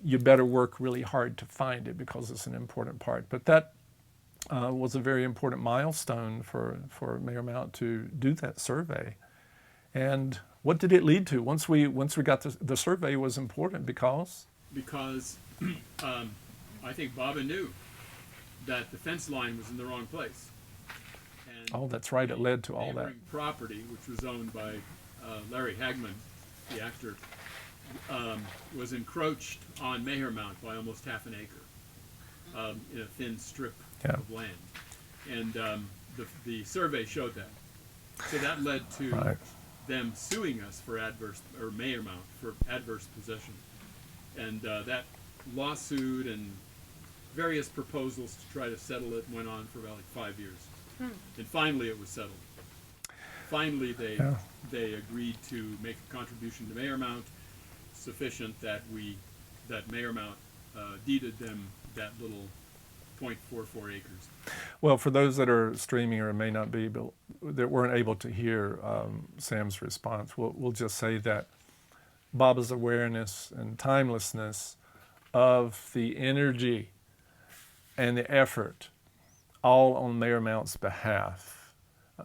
you better work really hard to find it because it's an important part. But that was a very important milestone for Mayor Mount to do that survey. And what did it lead to? Once we got the survey was important because I think Baba knew that the fence line was in the wrong place. And oh, that's right, it led to all that. neighboring property, which was owned by Larry Hagman, the actor, was encroached on Mayor Mount by almost half an acre in a thin strip of land. And the survey showed that. So that led to them suing us for Mayor Mount for adverse possession. And that lawsuit and various proposals to try to settle it went on for about like 5 years. And finally it was settled. Finally they agreed to make a contribution to Mayor Mount sufficient that Mayor Mount deeded them that little 0.44 acres. Well, for those that are streaming or may not be, but that weren't able to hear Sam's response, we'll just say that Baba's awareness and timelessness of the energy and the effort, all on Mayor Mount's behalf.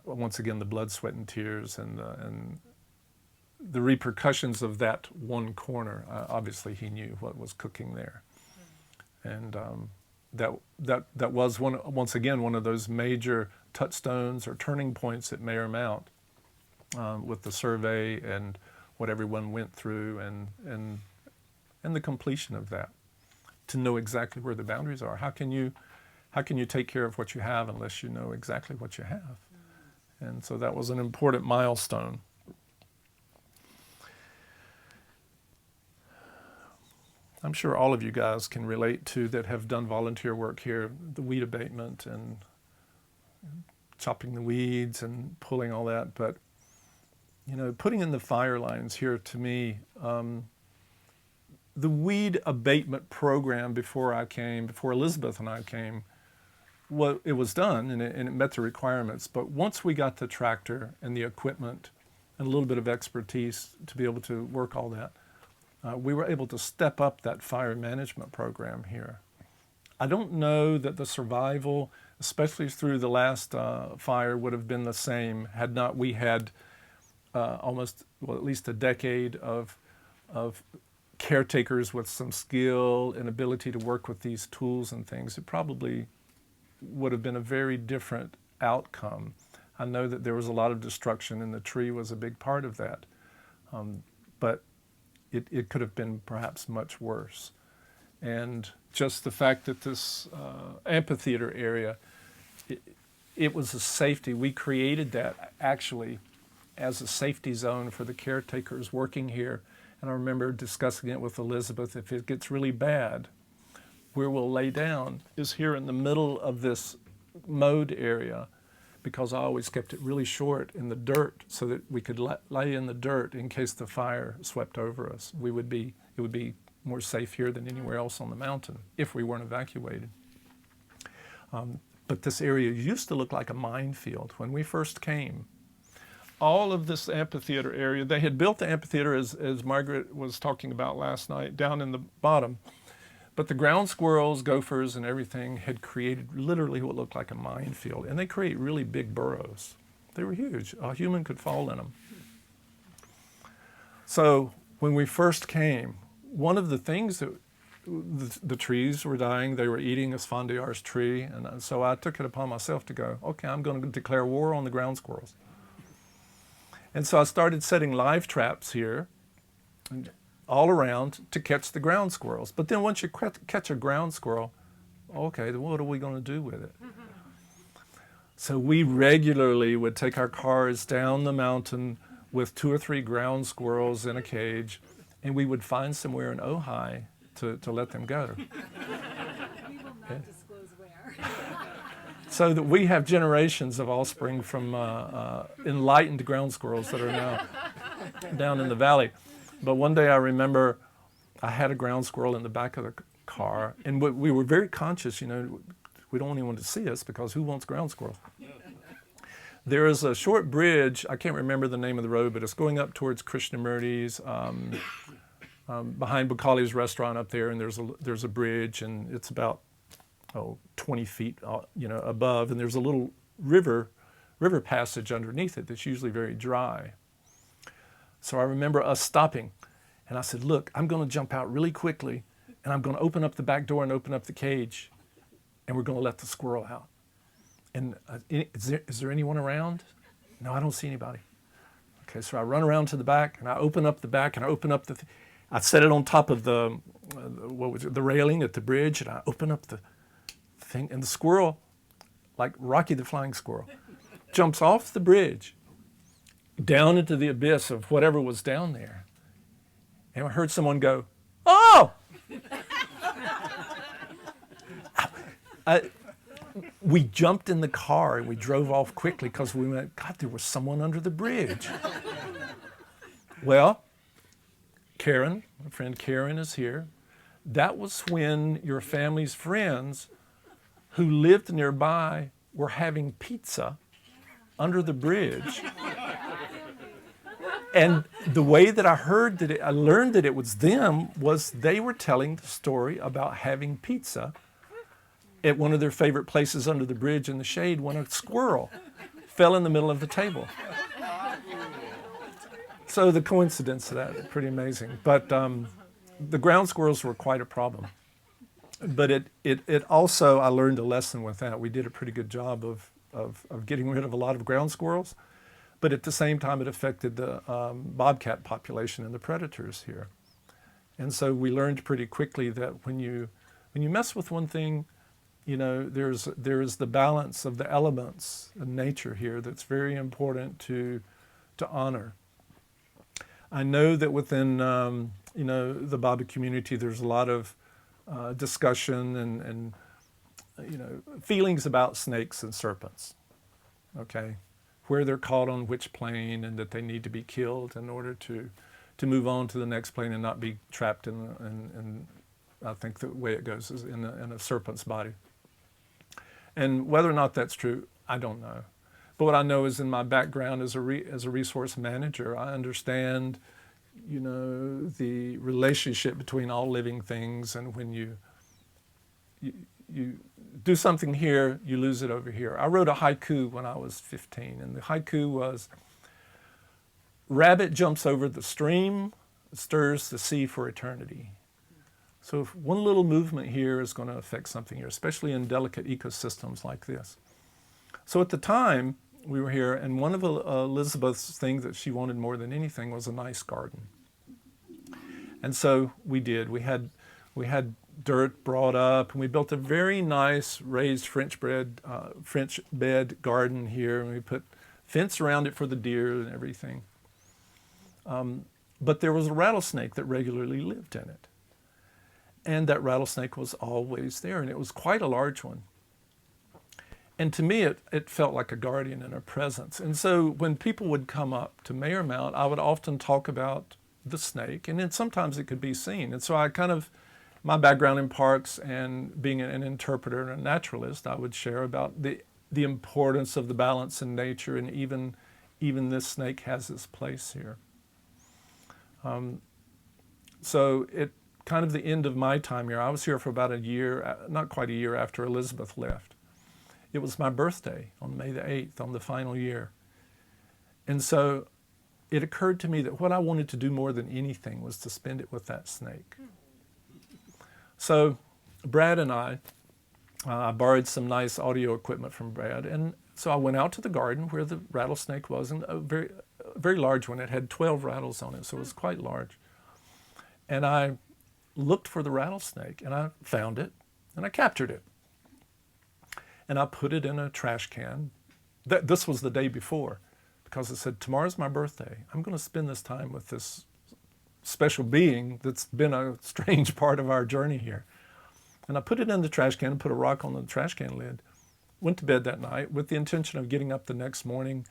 Once again, the blood, sweat, and tears, and the repercussions of that one corner. Obviously, he knew what was cooking there, and that was once again one of those major touchstones or turning points at Mayor Mount, with the survey and what everyone went through, and the completion of that, to know exactly where the boundaries are. How can you take care of what you have unless you know exactly what you have? And so that was an important milestone. I'm sure all of you guys can relate to that have done volunteer work here, the weed abatement and chopping the weeds and pulling all that. But, you know, putting in the fire lines here, to me, the weed abatement program before Elizabeth and I came, well, it was done and it met the requirements. But once we got the tractor and the equipment and a little bit of expertise to be able to work all that, we were able to step up that fire management program here. I don't know that the survival, especially through the last fire, would have been the same had not we had at least a decade of caretakers with some skill and ability to work with these tools and things. It probably would have been a very different outcome. I know that there was a lot of destruction and the tree was a big part of that, but it could have been perhaps much worse. And just the fact that this amphitheater area, it was a safety. We created that actually as a safety zone for the caretakers working here. And I remember discussing it with Elizabeth. If it gets really bad, where we'll lay down is here in the middle of this mowed area, because I always kept it really short in the dirt so that we could lay in the dirt in case the fire swept over us. It would be more safe here than anywhere else on the mountain if we weren't evacuated. But this area used to look like a minefield when we first came. All of this amphitheater area, they had built the amphitheater, as Margaret was talking about last night, down in the bottom. But the ground squirrels, gophers, and everything had created literally what looked like a minefield. And they create really big burrows. They were huge. A human could fall in them. So when we first came, one of the things that the trees were dying, they were eating Esfandiar's tree. And so I took it upon myself to go, okay, I'm going to declare war on the ground squirrels. And so I started setting live traps here all around to catch the ground squirrels. But then once you catch a ground squirrel, okay, then what are we going to do with it? So we regularly would take our cars down the mountain with 2 or 3 ground squirrels in a cage, and we would find somewhere in Ojai to let them go. We will not disclose where. So that we have generations of offspring from enlightened ground squirrels that are now down in the valley. But one day I remember I had a ground squirrel in the back of the car, and we were very conscious, we don't want anyone to see us because who wants ground squirrels? There is a short bridge, I can't remember the name of the road, but it's going up towards Krishnamurti's, behind Bukali's restaurant up there, and there's a bridge, and it's about 20 feet above, and there's a little river passage underneath it that's usually very dry. So I remember us stopping, and I said, look, I'm going to jump out really quickly, and I'm going to open up the back door and open up the cage, and we're going to let the squirrel out. And is there anyone around? No, I don't see anybody. Okay, so I run around to the back, and I open up the back, and I open up I set it on top of the railing at the bridge, and I open up the thing, and the squirrel, like Rocky the Flying Squirrel, jumps off the bridge down into the abyss of whatever was down there. And I heard someone go, "Oh!" We jumped in the car and we drove off quickly because we went, God, there was someone under the bridge. Well, Karen, my friend Karen is here. That was when your family's friends who lived nearby were having pizza under the bridge. And the way that I learned that it was them was they were telling the story about having pizza at one of their favorite places under the bridge in the shade when a squirrel fell in the middle of the table. So the coincidence of that is pretty amazing. But the ground squirrels were quite a problem. But it also, I learned a lesson with that. We did a pretty good job of getting rid of a lot of ground squirrels. But at the same time, it affected the bobcat population and the predators here. And so we learned pretty quickly that when you mess with one thing, there's the balance of the elements in nature here that's very important to honor. I know that within the Baba community, there's a lot of discussion and feelings about snakes and serpents. Okay, where they're caught on which plane, and that they need to be killed in order to move on to the next plane and not be trapped in I think the way it goes is in a serpent's body. And whether or not that's true, I don't know. But what I know is in my background as a resource manager, I understand, the relationship between all living things, and when you do something here, you lose it over here. I wrote a haiku when I was 15, and the haiku was, "Rabbit jumps over the stream, stirs the sea for eternity." So if one little movement here is going to affect something here, especially in delicate ecosystems like this. So at the time, we were here, and one of Elizabeth's things that she wanted more than anything was a nice garden. And so we did. We had dirt brought up, and we built a very nice raised French bed garden here, and we put fence around it for the deer and everything. But there was a rattlesnake that regularly lived in it. And that rattlesnake was always there, and it was quite a large one. And to me, it felt like a guardian and a presence. And so when people would come up to Mayor Mount, I would often talk about the snake, and then sometimes it could be seen. And so my background in parks and being an interpreter and a naturalist, I would share about the importance of the balance in nature, and even this snake has its place here. So it kind of the end of my time here. I was here for about a year, not quite a year after Elizabeth left. It was my birthday on May the 8th, on the final year. And so it occurred to me that what I wanted to do more than anything was to spend it with that snake. So Brad and I borrowed some nice audio equipment from Brad, and so I went out to the garden where the rattlesnake was, and a very large one. It had 12 rattles on it, so it was quite large. And I looked for the rattlesnake, and I found it, and I captured it. And I put it in a trash can. This was the day before, because I said, tomorrow's my birthday. I'm going to spend this time with this special being that's been a strange part of our journey here. And I put it in the trash can and put a rock on the trash can lid. Went to bed that night with the intention of getting up the next morning.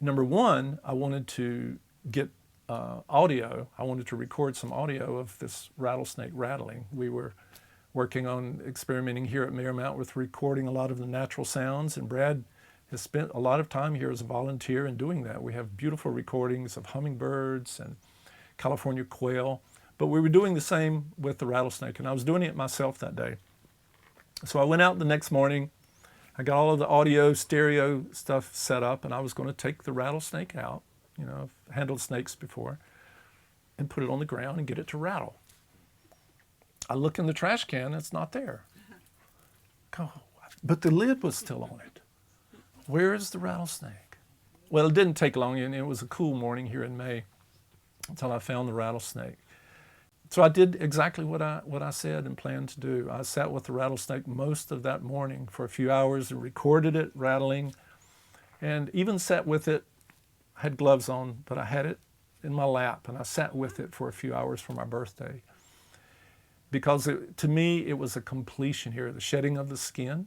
Number one, I wanted to get audio. I wanted to record some audio of this rattlesnake rattling. We were working on experimenting here at Mayor Mount with recording a lot of the natural sounds, and Brad has spent a lot of time here as a volunteer in doing that. We have beautiful recordings of hummingbirds and California quail, but we were doing the same with the rattlesnake, and I was doing it myself that day. So I went out the next morning, I got all of the audio, stereo stuff set up, and I was going to take the rattlesnake out. You know, I've handled snakes before, and put it on the ground and get it to rattle. I look in the trash can, it's not there. Oh, but the lid was still on it. Where is the rattlesnake? Well, it didn't take long, and it was a cool morning here in May until I found the rattlesnake. So I did exactly what I said and planned to do. I sat with the rattlesnake most of that morning for a few hours and recorded it rattling, and even sat with it. I had gloves on, but I had it in my lap, and I sat with it for a few hours for my birthday. Because to me, it was a completion here, the shedding of the skin,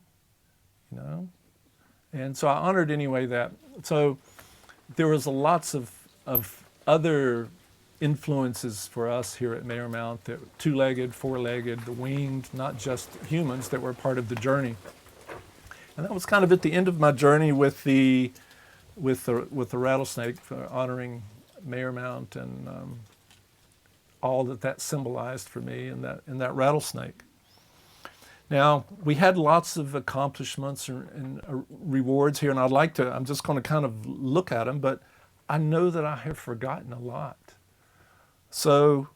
you know. And so I honored anyway that. So there was lots of other influences for us here at Mayermount, that two-legged, four-legged, the winged, not just humans, that were part of the journey. And that was kind of at the end of my journey with the rattlesnake, for honoring Mayermount and all that symbolized for me in that rattlesnake. Now, we had lots of accomplishments and rewards here, and I'm just going to kind of look at them, but I know that I have forgotten a lot. So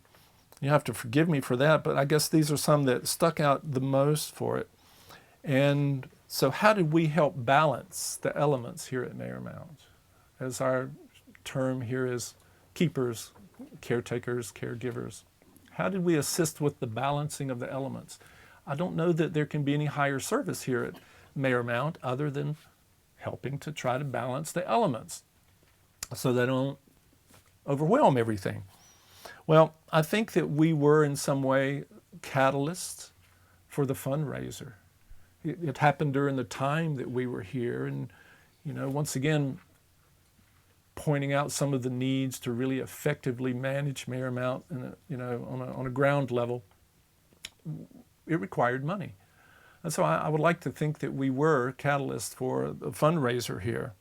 you have to forgive me for that, but I guess these are some that stuck out the most for it. And so how did we help balance the elements here at Mayermount? As our term here is keepers, caretakers, caregivers. How did we assist with the balancing of the elements? I don't know that there can be any higher service here at Mayermount other than helping to try to balance the elements so they don't overwhelm everything. Well, I think that we were in some way catalysts for the fundraiser. It happened during the time that we were here, and you know, once again, pointing out some of the needs to really effectively manage Mayermount, on a ground level. It required money, and so I would like to think that we were catalysts for a fundraiser here.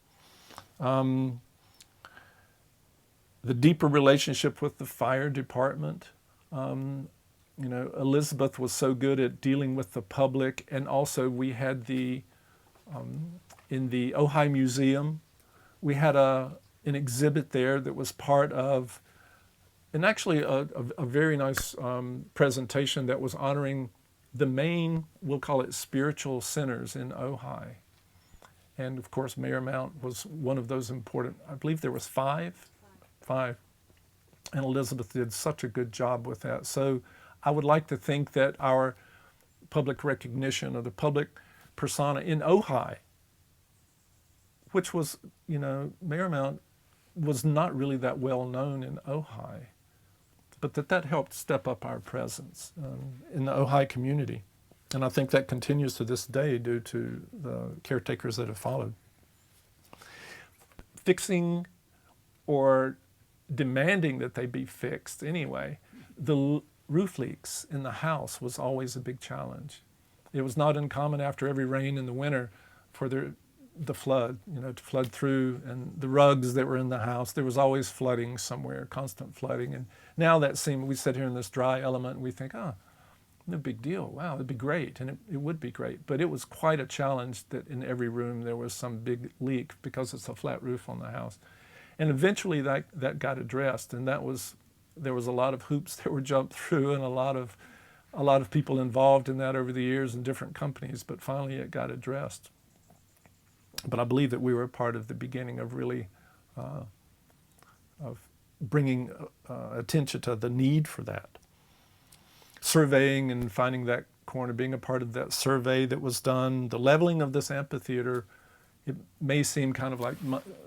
The deeper relationship with the fire department. Elizabeth was so good at dealing with the public, and also we had in the Ojai Museum, we had an exhibit there that was part of, and actually a very nice presentation that was honoring the main, we'll call it spiritual centers in Ojai. And of course, Mayermount was one of those important, I believe there was five. And Elizabeth did such a good job with that. So I would like to think that our public recognition of the public persona in Ojai, which was, Mayermount was not really that well known in Ojai, but that helped step up our presence in the Ojai community. And I think that continues to this day due to the caretakers that have followed. Fixing or demanding that they be fixed anyway. The roof leaks in the house was always a big challenge. It was not uncommon after every rain in the winter for the flood, to flood through, and the rugs that were in the house, there was always flooding somewhere, constant flooding. And now we sit here in this dry element and we think, no big deal. Wow, it'd be great. And it would be great. But it was quite a challenge that in every room there was some big leak because it's a flat roof on the house. And eventually that got addressed, and there was a lot of hoops that were jumped through, and a lot of people involved in that over the years in different companies, but finally it got addressed. But I believe that we were a part of the beginning of really of bringing attention to the need for that. Surveying and finding that corner, being a part of that survey that was done, the leveling of this amphitheater. It may seem kind of like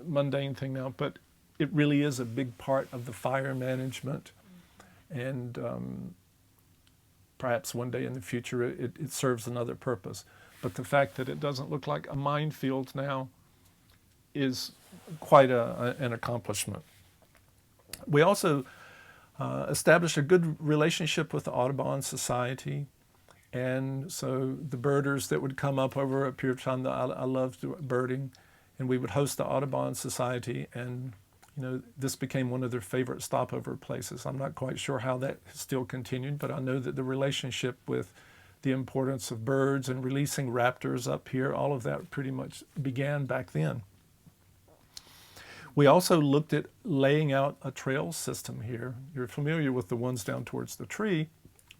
mundane thing now, but it really is a big part of the fire management. And perhaps one day in the future it serves another purpose. But the fact that it doesn't look like a minefield now is quite an accomplishment. We also established a good relationship with the Audubon Society. And so the birders that would come up over a period of time, I loved birding, and we would host the Audubon Society, and this became one of their favorite stopover places. I'm not quite sure how that still continued, but I know that the relationship with the importance of birds and releasing raptors up here, all of that pretty much began back then. We also looked at laying out a trail system here. You're familiar with the ones down towards the tree,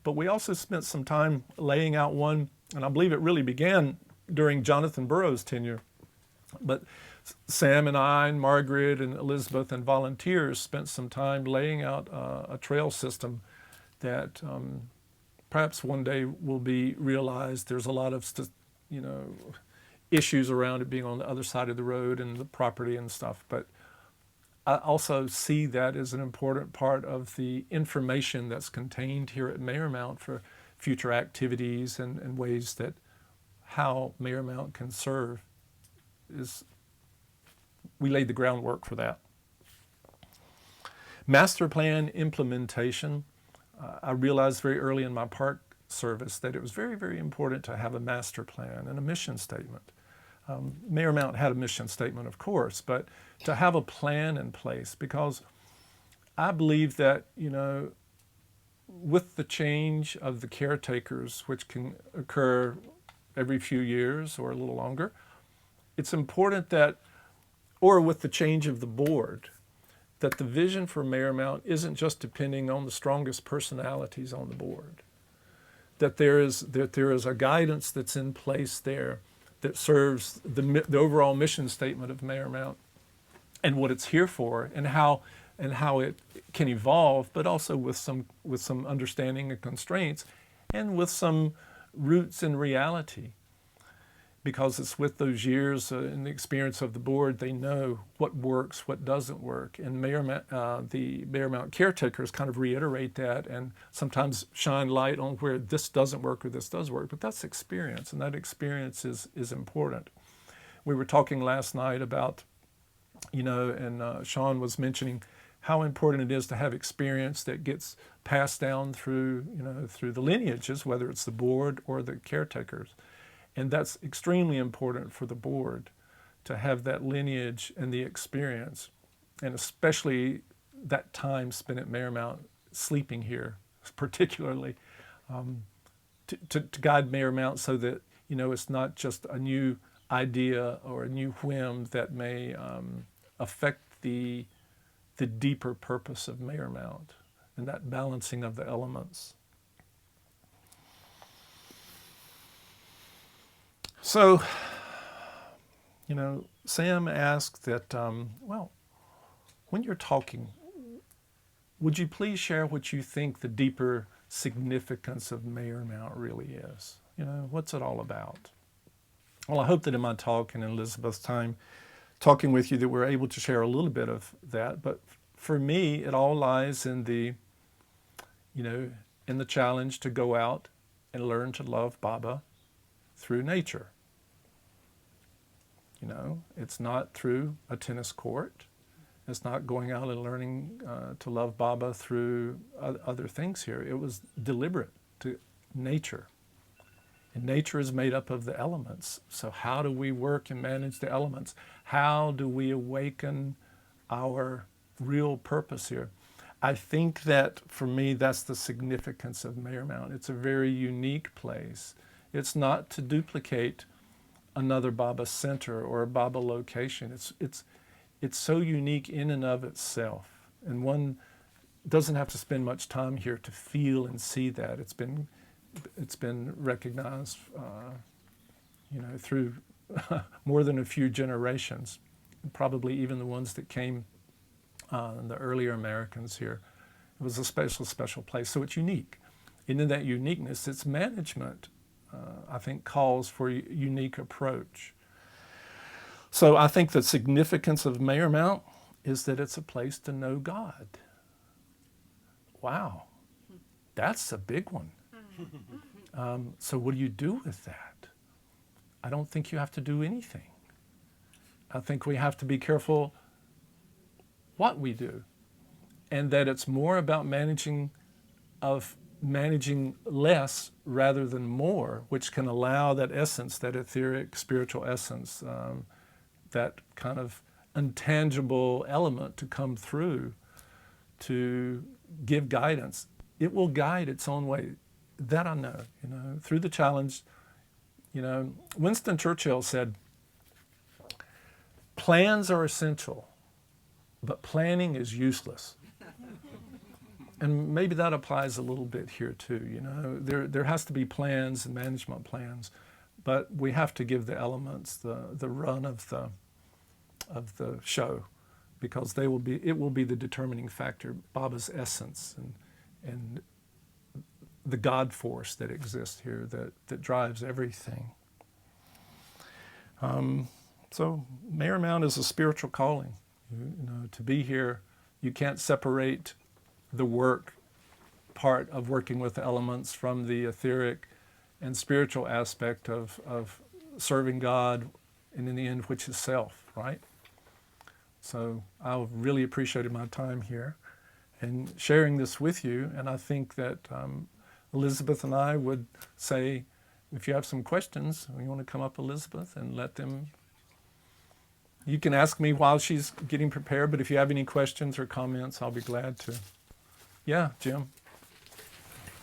but we also spent some time laying out one, and I believe it really began during Jonathan Burroughs' tenure. But Sam and I and Margaret and Elizabeth and volunteers spent some time laying out a trail system that perhaps one day will be realized. There's a lot of issues around it being on the other side of the road and the property and stuff, but I also see that as an important part of the information that's contained here at Mayermount for future activities and ways that how Mayermount can serve. We laid the groundwork for that. Master plan implementation. I realized very early in my park service that it was very, very important to have a master plan and a mission statement. Mayermount had a mission statement, of course, but to have a plan in place, because I believe that, with the change of the caretakers, which can occur every few years or a little longer, it's important that, or with the change of the board, that the vision for Mayermount isn't just depending on the strongest personalities on the board, that there is a guidance that's in place there that serves the overall mission statement of Mayermount and what it's here for, and how it can evolve, but also with some understanding and constraints, and with some roots in reality. Because it's with those years and the experience of the board, they know what works, what doesn't work. And the Mayermount caretakers kind of reiterate that and sometimes shine light on where this doesn't work or this does work. But that's experience, and that experience is important. We were talking last night about, and Sean was mentioning how important it is to have experience that gets passed down through the lineages, whether it's the board or the caretakers. And that's extremely important for the board, to have that lineage and the experience, and especially that time spent at Mayermount, sleeping here particularly, to guide Mayermount so that it's not just a new idea or a new whim that may affect the deeper purpose of Mayermount and that balancing of the elements. So, Sam asked that, when you're talking, would you please share what you think the deeper significance of Mayermount really is? What's it all about? Well, I hope that in my talk and in Elizabeth's time talking with you that we're able to share a little bit of that. But for me, it all lies in the challenge to go out and learn to love Baba through nature. It's not through a tennis court. It's not going out and learning to love Baba through other things here. It was deliberate to nature. And nature is made up of the elements. So how do we work and manage the elements? How do we awaken our real purpose here? I think that for me, that's the significance of Mayermount. It's a very unique place. It's not to duplicate another Baba center or a Baba location. It's so unique in and of itself. And one doesn't have to spend much time here to feel and see that. It's been recognized, through more than a few generations, probably even the ones that came, the earlier Americans here. It was a special place. So it's unique. And in that uniqueness, its management, I think, calls for a unique approach. So I think the significance of Mayermount is that it's a place to know God. Wow, that's a big one. So what do you do with that? I don't think you have to do anything. I think we have to be careful what we do, and that it's more about managing less rather than more, which can allow that essence, that etheric spiritual essence, that kind of intangible element to come through to give guidance. It will guide its own way. That I know, through the challenge. Winston Churchill said, plans are essential, but planning is useless. And maybe that applies a little bit here too. There has to be plans and management plans, but we have to give the elements the run of the show, because it will be the determining factor, Baba's essence and the God force that exists here that drives everything. So Mayor Mount is a spiritual calling. To be here, you can't separate the work part of working with the elements from the etheric and spiritual aspect of serving God, and in the end, which is self, right? So I really appreciated my time here and sharing this with you. And I think that Elizabeth and I would say, if you have some questions, you want to come up, Elizabeth, and let them. You can ask me while she's getting prepared, but if you have any questions or comments, I'll be glad to. Yeah, Jim.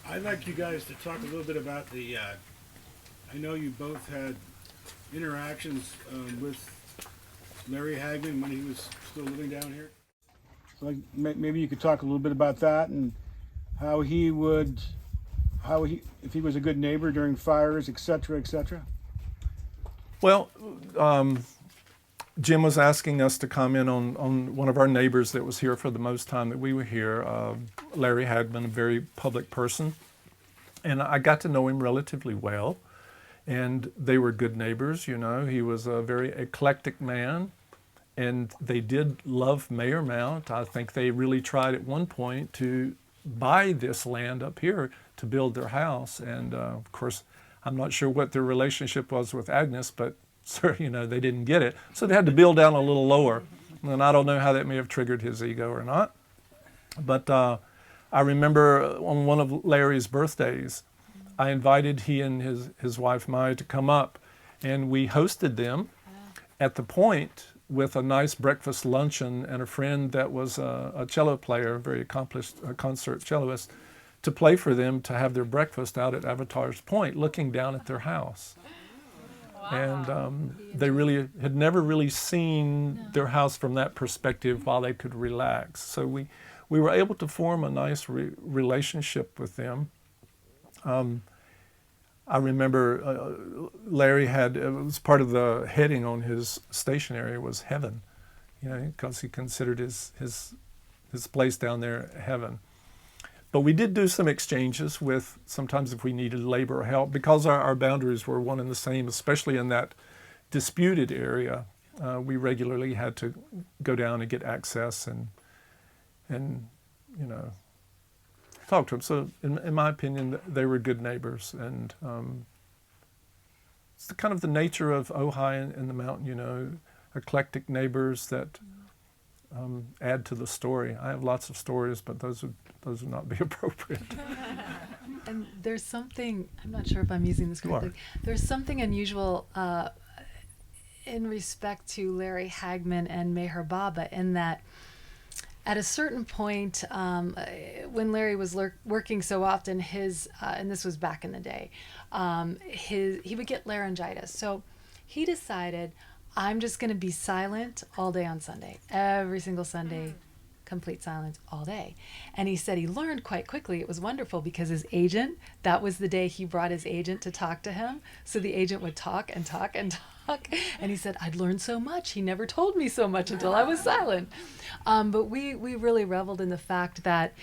I'd like you guys to talk a little bit about I know you both had interactions with Larry Hagman when he was still living down here. So maybe you could talk a little bit about that and how he if he was a good neighbor during fires, etc., etc. Well, Jim was asking us to comment on one of our neighbors that was here for the most time that we were here, Larry Hagman, a very public person. And I got to know him relatively well, and they were good neighbors. He was a very eclectic man, and they did love Mayor Mount. I think they really tried at one point to buy this land up here to build their house. And of course, I'm not sure what their relationship was with Agnes, but they didn't get it. So they had to build down a little lower. And I don't know how that may have triggered his ego or not. But I remember on one of Larry's birthdays, I invited he and his wife Maya to come up, and we hosted them at the Point with a nice breakfast luncheon and a friend that was a cello player, a very accomplished concert celloist, to play for them to have their breakfast out at Avatar's Point, looking down at their house. And they really had never really seen their house from that perspective while they could relax. So we were able to form a nice relationship with them. I remember Larry it was part of the heading on his stationery was heaven, because he considered his place down there heaven. But we did do some exchanges with, sometimes if we needed labor or help, because our boundaries were one and the same, especially in that disputed area. We regularly had to go down and get access and talk to them. So in my opinion, they were good neighbors. And it's kind of the nature of Ojai in the mountain, eclectic neighbors that add to the story. I have lots of stories, but those would not be appropriate. And there's something, I'm not sure if I'm using this correctly, there's something unusual in respect to Larry Hagman and Meher Baba, in that at a certain point, when Larry was working so often, and this was back in the day, he would get laryngitis. So he decided, I'm just going to be silent all day on Sunday. Every single Sunday, complete silence all day. And he said he learned quite quickly. It was wonderful because his agent, that was the day he brought his agent to talk to him. So the agent would talk and talk and talk. And he said, I'd learned so much. He never told me so much until I was silent. But we really reveled in the fact that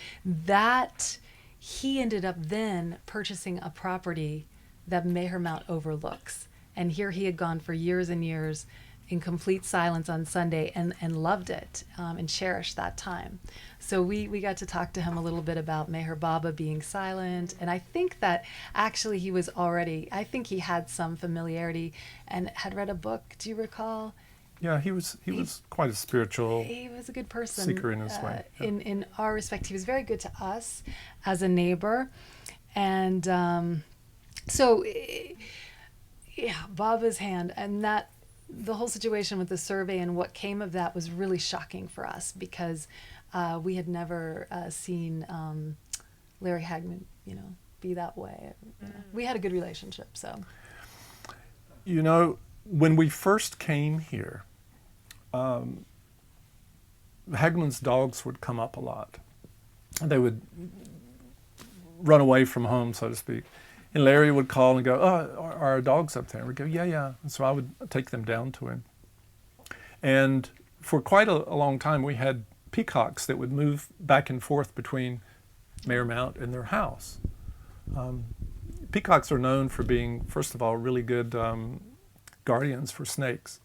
he ended up then purchasing a property that Meher Mount overlooks. And here he had gone for years and years in complete silence on Sunday and loved it and cherished that time. So we got to talk to him a little bit about Meher Baba being silent. And I think that actually I think he had some familiarity and had read a book. Do you recall? Yeah, he was quite a spiritual. He was a good person. Seeker in his way. Yeah. In our respect, he was very good to us as a neighbor. And so, yeah, Baba's hand, and that the whole situation with the survey and what came of that was really shocking for us because we had never seen Larry Hagman, be that way. We had a good relationship, so. When we first came here, Hagman's dogs would come up a lot. They would run away from home, so to speak. And Larry would call and go, "Oh, are our dogs up there?" And we'd go, "Yeah, yeah." And so I would take them down to him. And for quite a long time, we had peacocks that would move back and forth between Mayor Mount and their house. Peacocks are known for being, first of all, really good guardians for snakes.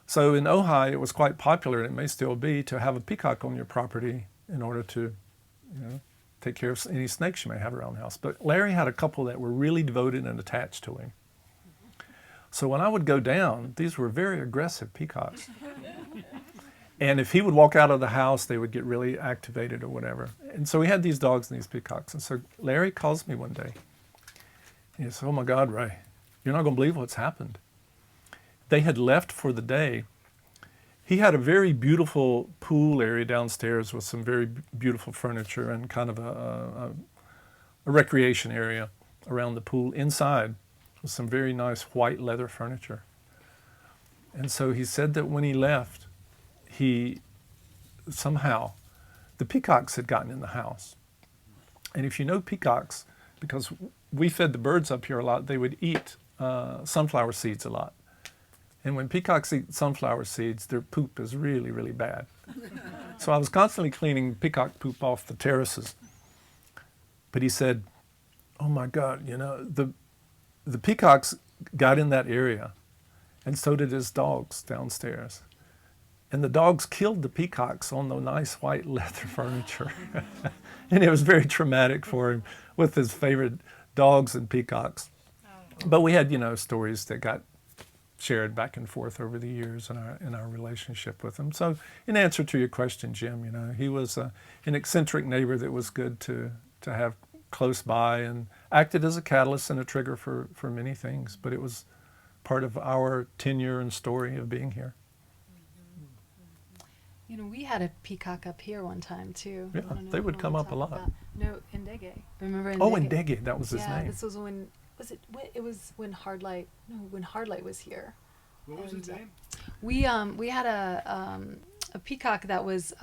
So in Ojai, it was quite popular, and it may still be, to have a peacock on your property in order to, take care of any snakes you may have around the house. But Larry had a couple that were really devoted and attached to him. So when I would go down, these were very aggressive peacocks. And if he would walk out of the house, they would get really activated or whatever. And so we had these dogs and these peacocks. And so Larry calls me one day. He says, "Oh my God, Ray, you're not going to believe what's happened." They had left for the day. He had a very beautiful pool area downstairs with some very beautiful furniture and kind of a recreation area around the pool inside with some very nice white leather furniture. And so he said that when he left, somehow the peacocks had gotten in the house. And if you know peacocks, because we fed the birds up here a lot, they would eat sunflower seeds a lot. And when peacocks eat sunflower seeds, their poop is really, really bad. So I was constantly cleaning peacock poop off the terraces. But he said, "Oh my God, the peacocks got in that area, and so did his dogs downstairs. And the dogs killed the peacocks on the nice white leather furniture." And it was very traumatic for him with his favorite dogs and peacocks. But we had, stories that got shared back and forth over the years in our relationship with him. So in answer to your question, Jim, he was an eccentric neighbor that was good to have close by and acted as a catalyst and a trigger for many things. But it was part of our tenure and story of being here. We had a peacock up here one time too. Yeah, they would come up a lot. No, Ndege. Remember Ndege? Oh, Ndege, that was his yeah, name. this was when, it was when Hardlight was here. What was his name? We had a peacock that was,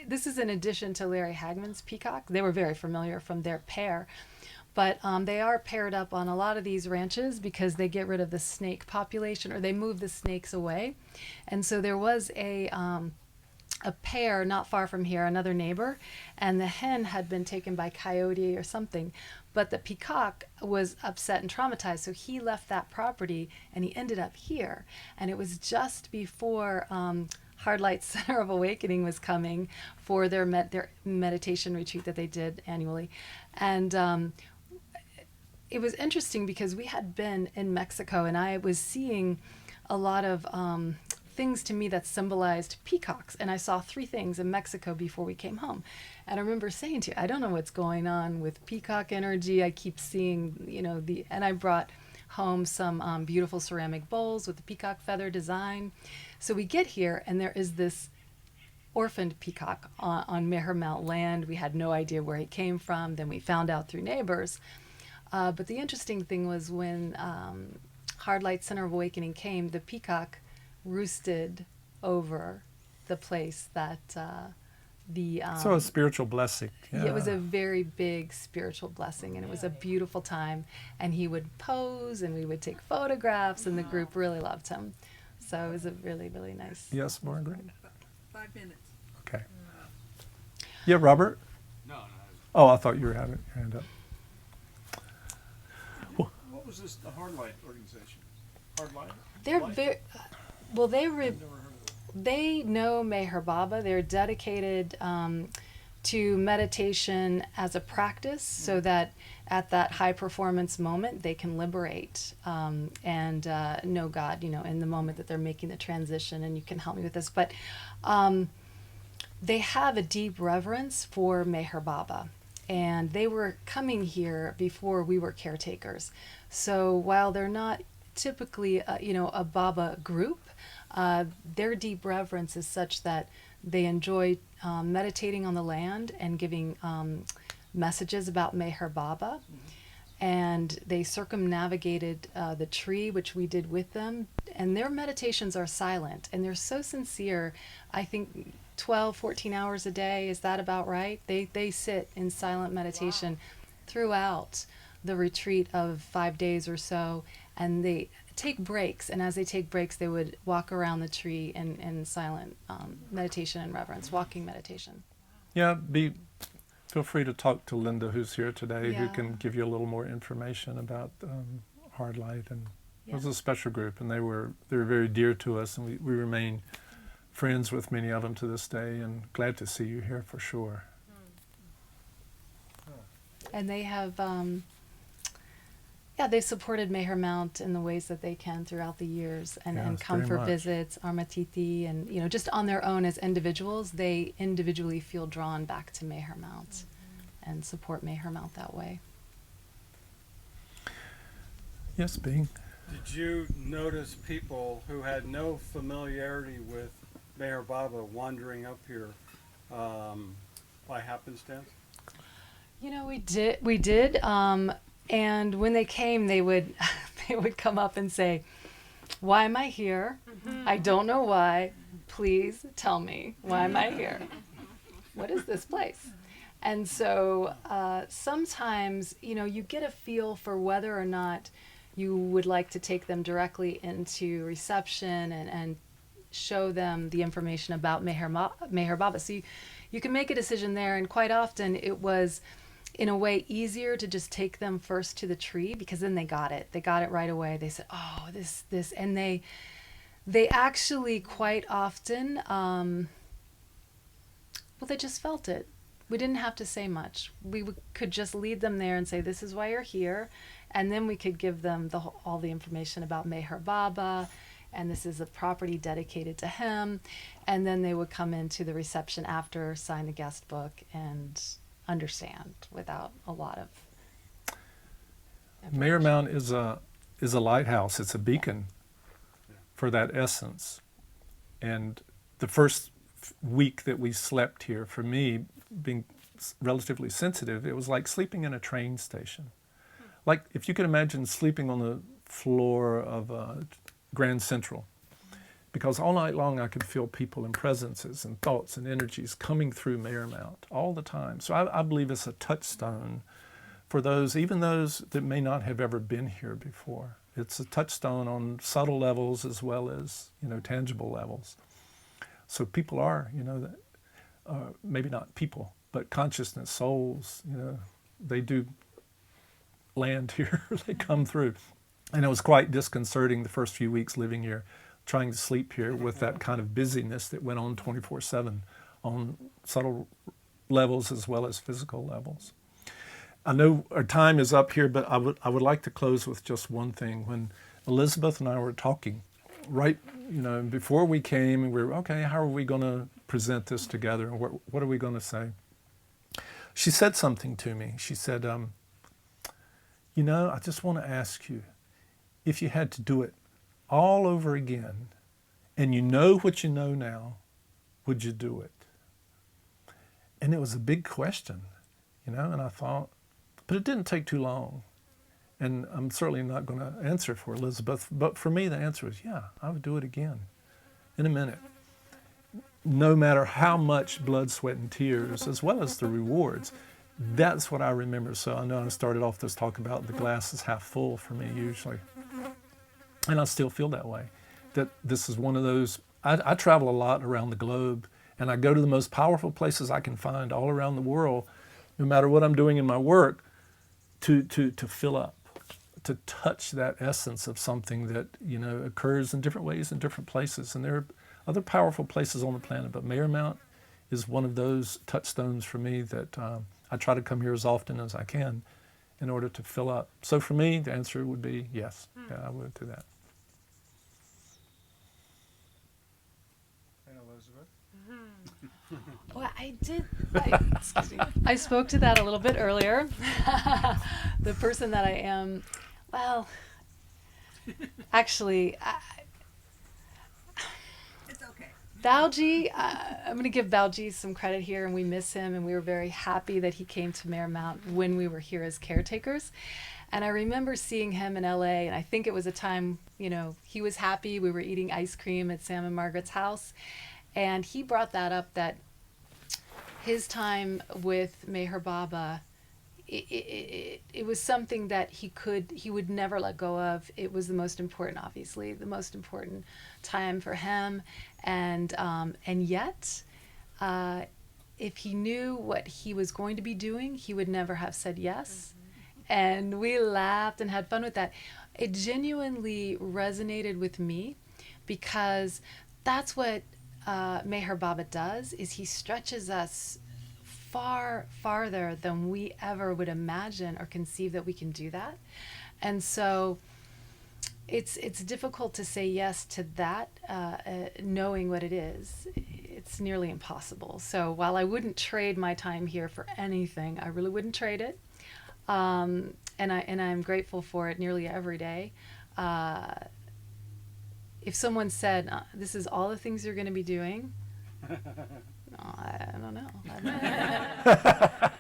this is in addition to Larry Hagman's peacock. They were very familiar from their pair. But they are paired up on a lot of these ranches because they get rid of the snake population, or they move the snakes away. And so there was a pair not far from here, another neighbor, and the hen had been taken by coyote or something. But the peacock was upset and traumatized, so he left that property and he ended up here. And it was just before Hardlight Center of Awakening was coming for their meditation retreat that they did annually. And it was interesting because we had been in Mexico, and I was seeing a lot of things to me that symbolized peacocks. And I saw 3 things in Mexico before we came home. And I remember saying to you, I don't know what's going on with peacock energy. I keep seeing, and I brought home some beautiful ceramic bowls with the peacock feather design. So we get here, and there is this orphaned peacock on Meher Mount land. We had no idea where he came from. Then we found out through neighbors. But the interesting thing was when Hardlight Center of Awakening came, the peacock roosted over the place that so a spiritual blessing. Yeah. It was a very big spiritual blessing, and it was a beautiful time. And he would pose, and we would take photographs, and the group really loved him. So it was a really, really nice. Yes, Margaret? 5 minutes. Okay. Yeah, Robert? No. Oh, I thought you were having your hand up. What was this, the Hardlight organization? Hardlight? They're Light? very well. I've never heard of it. They know Meher Baba. They're dedicated to meditation as a practice, so that at that high performance moment they can liberate and know God, in the moment that they're making the transition. And you can help me with this, but they have a deep reverence for Meher Baba. And they were coming here before we were caretakers. So while they're not typically, a Baba group. Their deep reverence is such that they enjoy meditating on the land and giving messages about Meher Baba. And they circumnavigated the tree, which we did with them. And their meditations are silent, and they're so sincere. I think 12, 14 hours a day, is that about right? They sit in silent meditation throughout the retreat of 5 days or so, and they take breaks, and as they take breaks they would walk around the tree in silent meditation and reverence, walking meditation. Yeah, feel free to talk to Linda, who's here today, who Yeah. can give you a little more information about Hard Light. And it was Yeah. a special group, and they were very dear to us, and we remain friends with many of them to this day, and glad to see you here for sure. And they have they supported Meher Mount in the ways that they can throughout the years, and Yes, come very for much. visits, Armatiti, and just on their own as individuals, they individually feel drawn back to Meher Mount and support Meher Mount that way. Yes, Bing. Did you notice people who had no familiarity with Meher Baba wandering up here by happenstance? We did. And when they came, they would come up and say, "Why am I here? I don't know why. Please tell me, why am I here? What is this place?" And so sometimes, you get a feel for whether or not you would like to take them directly into reception and show them the information about Meher Baba. So you can make a decision there, and quite often it was, in a way, easier to just take them first to the tree, because then they got it. They got it right away. They said, "Oh, this," and they actually quite often, they just felt it. We didn't have to say much. We could just lead them there and say, "This is why you're here," and then we could give them all the information about Meher Baba, and this is a property dedicated to him, and then they would come into the reception after, sign the guest book, and understand without a lot of Meher Mount is a lighthouse. It's a beacon for that essence. And the first week that we slept here, for me, being relatively sensitive, it was like sleeping in a train station. Like if you could imagine sleeping on the floor of Grand Central. Because all night long I could feel people and presences and thoughts and energies coming through Meher Mount all the time. So I believe it's a touchstone for those, even those that may not have ever been here before. It's a touchstone on subtle levels as well as, tangible levels. So people are, maybe not people, but consciousness, souls, they do land here, they come through. And it was quite disconcerting the first few weeks living here, trying to sleep here with that kind of busyness that went on 24/7 on subtle levels as well as physical levels. I know our time is up here, but I would like to close with just one thing. When Elizabeth and I were talking, right, before we came, and we were, okay, how are we going to present this together? And what are we going to say? She said something to me. She said, I just want to ask you, if you had to do it all over again, and you know what you know now, would you do it? And it was a big question, and I thought, but it didn't take too long. And I'm certainly not going to answer for Elizabeth, but for me the answer is, yeah, I would do it again in a minute. No matter how much blood, sweat, and tears, as well as the rewards. That's what I remember. So I know I started off this talk about the glass is half full for me usually. And I still feel that way, that this is one of those, I travel a lot around the globe, and I go to the most powerful places I can find all around the world, no matter what I'm doing in my work, to fill up, to touch that essence of something that, occurs in different ways in different places. And there are other powerful places on the planet, but Meher Mount is one of those touchstones for me that I try to come here as often as I can in order to fill up. So for me, the answer would be yes. Yeah, I would do that. And Elizabeth? Well, excuse me. I spoke to that a little bit earlier. The person that I am, Actually, It's okay. Balji, I'm going to give Balji some credit here, and we miss him, and we were very happy that he came to Marymount when we were here as caretakers. And I remember seeing him in LA, and I think it was a time, you know, he was happy. We were eating ice cream at Sam and Margaret's house, and he brought that up, that his time with Meher Baba, it was something that he would never let go of. It was the most important, obviously, the most important time for him, and yet, if he knew what he was going to be doing, he would never have said yes. And we laughed and had fun with that. It genuinely resonated with me, because that's what Meher Baba does, is he stretches us far farther than we ever would imagine or conceive that we can do that. And so it's difficult to say yes to that, knowing what it is. It's nearly impossible. So while I wouldn't trade my time here for anything, I really wouldn't trade it. And I'm grateful for it nearly every day. If someone said, this is all the things you're going to be doing, I don't know. I'd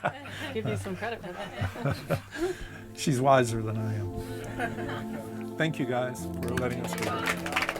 give you some credit for that. She's wiser than I am. Thank you guys for letting us do it.